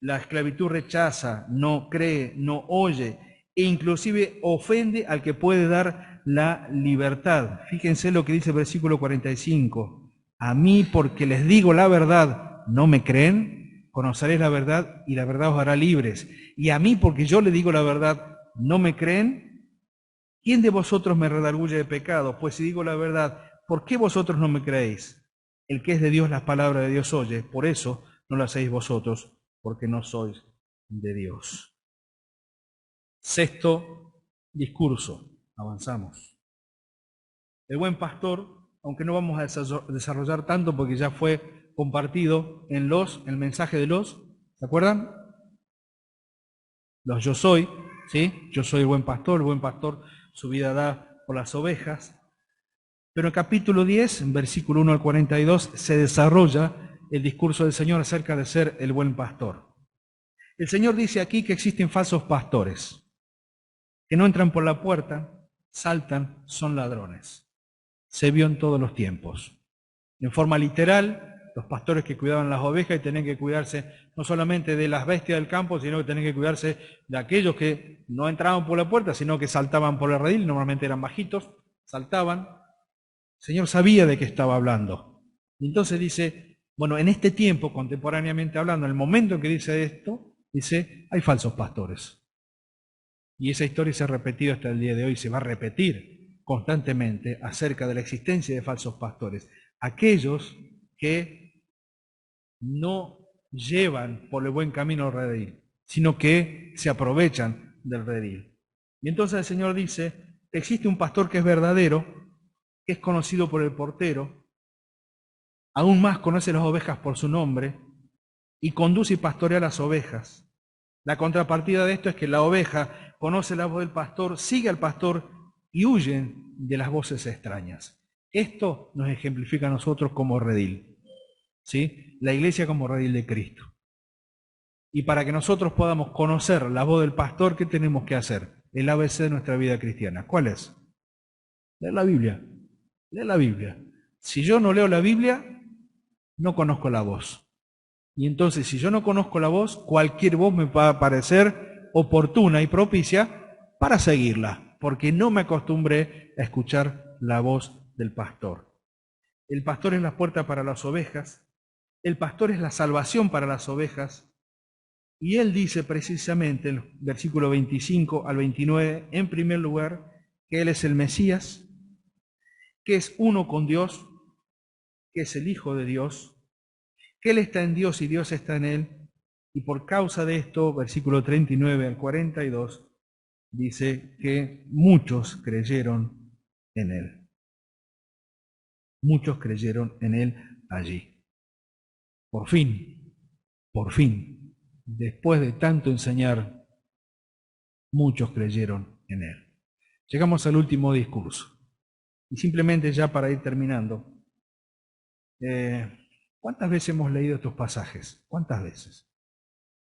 La esclavitud rechaza, no cree, no oye, e inclusive ofende al que puede dar la libertad. Fíjense lo que dice el versículo 45. A mí, porque les digo la verdad, ¿no me creen? Conoceréis la verdad y la verdad os hará libres. Y a mí, porque yo le digo la verdad, ¿no me creen? ¿Quién de vosotros me redarguye de pecado? Pues si digo la verdad, ¿por qué vosotros no me creéis? El que es de Dios, las palabras de Dios oye. Por eso no las hacéis vosotros, porque no sois de Dios. Sexto discurso, avanzamos. El buen pastor, aunque no vamos a desarrollar tanto porque ya fue compartido en el mensaje de ¿se acuerdan? Los yo soy, ¿sí? Yo soy el buen pastor su vida da por las ovejas. Pero en el capítulo 10, versículo 1 al 42, se desarrolla el discurso del Señor acerca de ser el buen pastor. El Señor dice aquí que existen falsos pastores, que no entran por la puerta, saltan, son ladrones. Se vio en todos los tiempos. En forma literal, los pastores que cuidaban las ovejas y tenían que cuidarse no solamente de las bestias del campo, sino que tenían que cuidarse de aquellos que no entraban por la puerta, sino que saltaban por el redil, normalmente eran bajitos, saltaban. El Señor sabía de qué estaba hablando. Y entonces dice, bueno, en este tiempo, contemporáneamente hablando, en el momento en que dice esto, dice, hay falsos pastores. Y esa historia se ha repetido hasta el día de hoy, se va a repetir constantemente acerca de la existencia de falsos pastores. Aquellos que no llevan por el buen camino al redil, sino que se aprovechan del redil. Y entonces el Señor dice, existe un pastor que es verdadero, que es conocido por el portero, aún más conoce las ovejas por su nombre, y conduce y pastorea las ovejas. La contrapartida de esto es que la oveja conoce la voz del pastor, sigue al pastor y huyen de las voces extrañas. Esto nos ejemplifica a nosotros como redil, ¿sí? La iglesia como redil de Cristo. Y para que nosotros podamos conocer la voz del pastor, ¿qué tenemos que hacer? El ABC de nuestra vida cristiana. ¿Cuál es? Leer la Biblia. Leer la Biblia. Si yo no leo la Biblia, no conozco la voz. Y entonces, si yo no conozco la voz, cualquier voz me va a parecer oportuna y propicia para seguirla, porque no me acostumbré a escuchar la voz del pastor. El pastor es la puerta para las ovejas, el pastor es la salvación para las ovejas, y él dice precisamente en el versículo 25 al 29, en primer lugar, que él es el Mesías, que es uno con Dios, que es el Hijo de Dios, que Él está en Dios y Dios está en Él, y por causa de esto, versículo 39 al 42, dice que muchos creyeron en Él. Muchos creyeron en Él allí. Por fin, después de tanto enseñar, muchos creyeron en Él. Llegamos al último discurso. Y simplemente ya para ir terminando, ¿cuántas veces hemos leído estos pasajes? ¿Cuántas veces?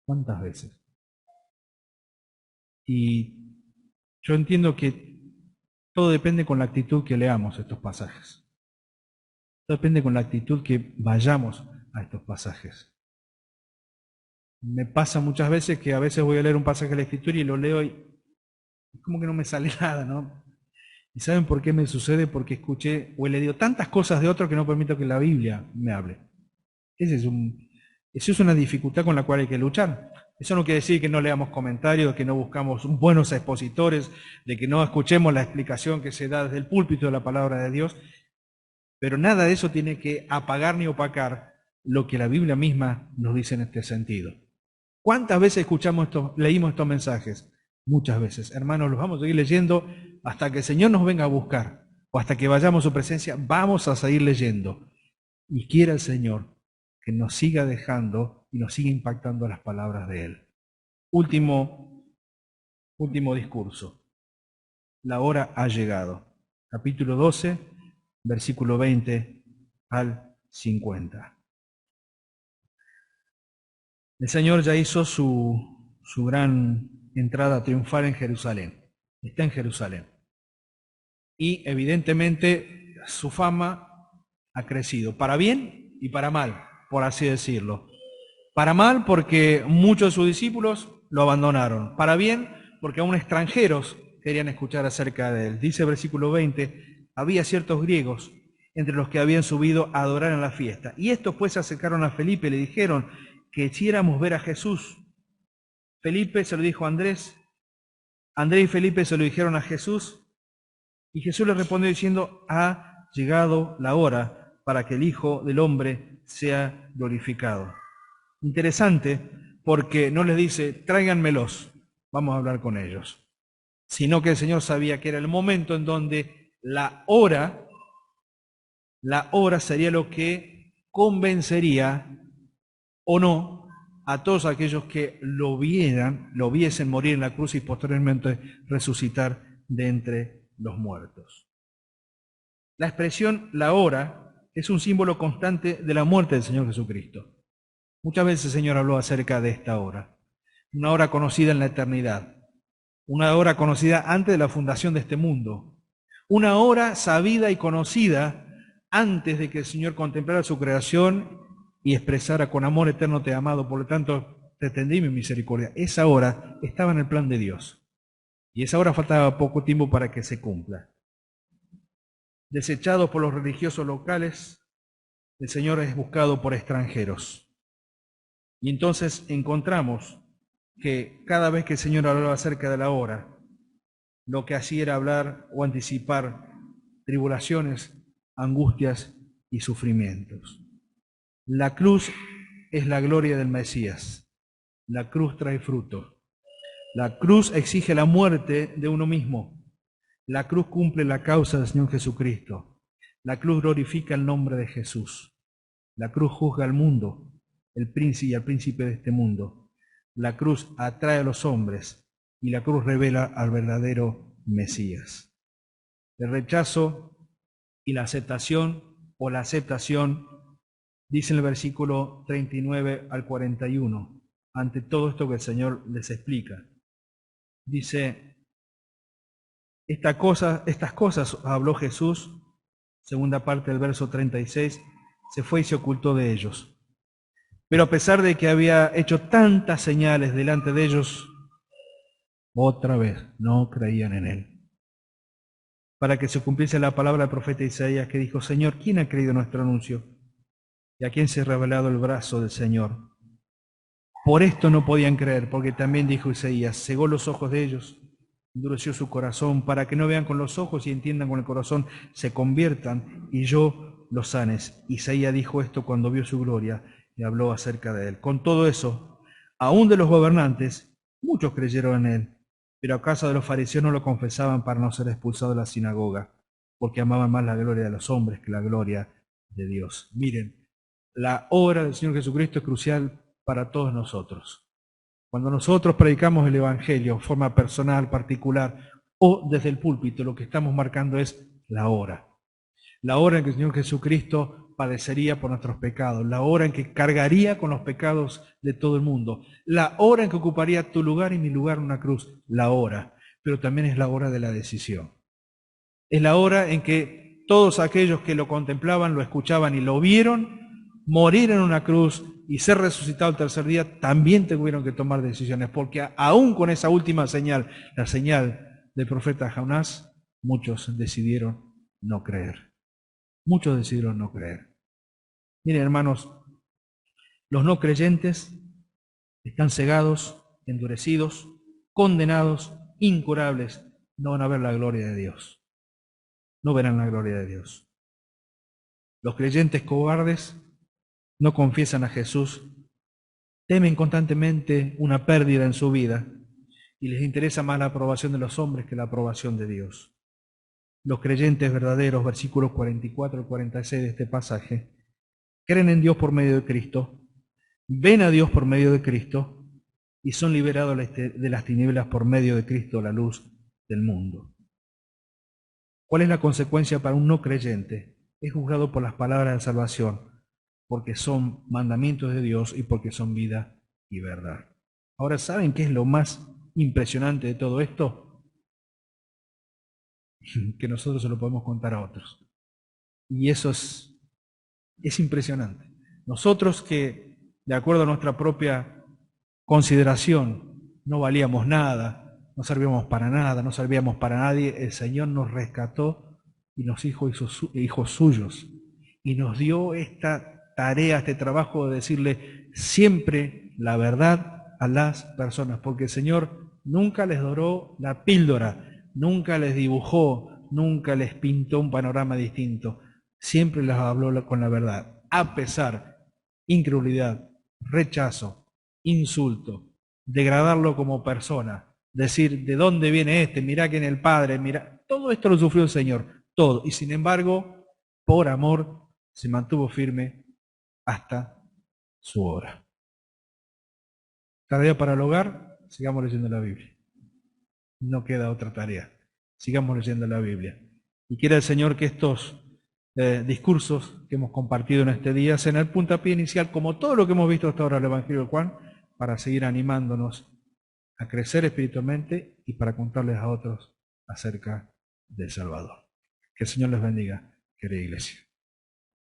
¿Cuántas veces? Y yo entiendo que todo depende con la actitud que leamos estos pasajes. Todo depende con la actitud que vayamos a estos pasajes. Me pasa muchas veces que a veces voy a leer un pasaje de la Escritura y lo leo y es como que no me sale nada, ¿no? ¿Y saben por qué me sucede? Porque escuché o he leído tantas cosas de otro que no permito que la Biblia me hable. Esa es una dificultad con la cual hay que luchar. Eso no quiere decir que no leamos comentarios, que no buscamos buenos expositores, de que no escuchemos la explicación que se da desde el púlpito de la palabra de Dios, pero nada de eso tiene que apagar ni opacar lo que la Biblia misma nos dice en este sentido. ¿Cuántas veces leímos estos mensajes? Muchas veces. Hermanos, los vamos a seguir leyendo hasta que el Señor nos venga a buscar o hasta que vayamos a su presencia. Vamos a seguir leyendo. Y quiera el Señor que nos siga dejando y nos siga impactando las palabras de Él. Último discurso. La hora ha llegado. Capítulo 12, versículo 20 al 50. El Señor ya hizo su gran entrada triunfal en Jerusalén. Está en Jerusalén. Y evidentemente su fama ha crecido, para bien y para mal, por así decirlo. Para mal porque muchos de sus discípulos lo abandonaron. Para bien porque aún extranjeros querían escuchar acerca de él. Dice el versículo 20, había ciertos griegos entre los que habían subido a adorar en la fiesta. Y estos pues se acercaron a Felipe y le dijeron que quisiéramos ver a Jesús. Felipe se lo dijo a Andrés. Andrés y Felipe se lo dijeron a Jesús. Y Jesús le respondió diciendo, ha llegado la hora para que el Hijo del Hombre sea glorificado. Interesante, porque no les dice, tráiganmelos, vamos a hablar con ellos. Sino que el Señor sabía que era el momento en donde la hora sería lo que convencería o no a todos aquellos que lo viesen morir en la cruz y posteriormente resucitar de entre los muertos. La expresión la hora es un símbolo constante de la muerte del Señor Jesucristo. Muchas veces el Señor habló acerca de esta hora, una hora conocida en la eternidad, una hora conocida antes de la fundación de este mundo, una hora sabida y conocida antes de que el Señor contemplara su creación y expresara con amor eterno te he amado, por lo tanto te tendí mi misericordia. Esa hora estaba en el plan de Dios y esa hora faltaba poco tiempo para que se cumpla. Desechados por los religiosos locales, el Señor es buscado por extranjeros. Y entonces encontramos que cada vez que el Señor hablaba acerca de la hora, lo que hacía era hablar o anticipar tribulaciones, angustias y sufrimientos. La cruz es la gloria del Mesías. La cruz trae fruto. La cruz exige la muerte de uno mismo. La cruz cumple la causa del Señor Jesucristo. La cruz glorifica el nombre de Jesús. La cruz juzga al mundo, el príncipe y al príncipe de este mundo. La cruz atrae a los hombres y la cruz revela al verdadero Mesías. El rechazo y la aceptación o la aceptación, dice en el versículo 39 al 41, ante todo esto que el Señor les explica. Dice, estas cosas habló Jesús, segunda parte del verso 36, se fue y se ocultó de ellos. Pero a pesar de que había hecho tantas señales delante de ellos, otra vez no creían en él. Para que se cumpliese la palabra del profeta Isaías que dijo, Señor, ¿quién ha creído nuestro anuncio? ¿Y a quién se ha revelado el brazo del Señor? Por esto no podían creer, porque también dijo Isaías, cegó los ojos de ellos, endureció su corazón, para que no vean con los ojos y entiendan con el corazón, se conviertan y yo los sanes. Isaías dijo esto cuando vio su gloria y habló acerca de él. Con todo eso, aún de los gobernantes, muchos creyeron en él, pero a causa de los fariseos no lo confesaban para no ser expulsados de la sinagoga, porque amaban más la gloria de los hombres que la gloria de Dios. Miren, la obra del Señor Jesucristo es crucial para todos nosotros. Cuando nosotros predicamos el Evangelio de forma personal, particular o desde el púlpito, lo que estamos marcando es la hora. La hora en que el Señor Jesucristo padecería por nuestros pecados, la hora en que cargaría con los pecados de todo el mundo, la hora en que ocuparía tu lugar y mi lugar en una cruz, la hora, pero también es la hora de la decisión. Es la hora en que todos aquellos que lo contemplaban, lo escuchaban y lo vieron, morir en una cruz y ser resucitado el tercer día, también tuvieron que tomar decisiones, porque aún con esa última señal, la señal del profeta Jonás, muchos decidieron no creer. Muchos decidieron no creer. Miren, hermanos, los no creyentes están cegados, endurecidos, condenados, incurables, no van a ver la gloria de Dios. No verán la gloria de Dios. Los creyentes cobardes no confiesan a Jesús, temen constantemente una pérdida en su vida y les interesa más la aprobación de los hombres que la aprobación de Dios. Los creyentes verdaderos, versículos 44 al 46 de este pasaje, creen en Dios por medio de Cristo, ven a Dios por medio de Cristo y son liberados de las tinieblas por medio de Cristo, la luz del mundo. ¿Cuál es la consecuencia para un no creyente? Es juzgado por las palabras de salvación, porque son mandamientos de Dios y porque son vida y verdad. Ahora, ¿saben qué es lo más impresionante de todo esto? Que nosotros se lo podemos contar a otros. Y eso es impresionante. Nosotros que, de acuerdo a nuestra propia consideración, no valíamos nada, no servíamos para nada, no servíamos para nadie, el Señor nos rescató y nos hizo hijos suyos. Y nos dio esta tarea, este trabajo de decirle siempre la verdad a las personas, porque el Señor nunca les doró la píldora, nunca les dibujó, nunca les pintó un panorama distinto, siempre les habló con la verdad, a pesar, incredulidad, rechazo, insulto, degradarlo como persona, decir, ¿de dónde viene este? Mirá quién es el Padre, mirá, todo esto lo sufrió el Señor, todo, y sin embargo, por amor, se mantuvo firme hasta su hora. Tarea para el hogar, sigamos leyendo la Biblia. No queda otra tarea. Sigamos leyendo la Biblia. Y quiera el Señor que estos discursos que hemos compartido en este día sean el puntapié inicial, como todo lo que hemos visto hasta ahora en el Evangelio de Juan, para seguir animándonos a crecer espiritualmente y para contarles a otros acerca del Salvador. Que el Señor les bendiga, querida iglesia.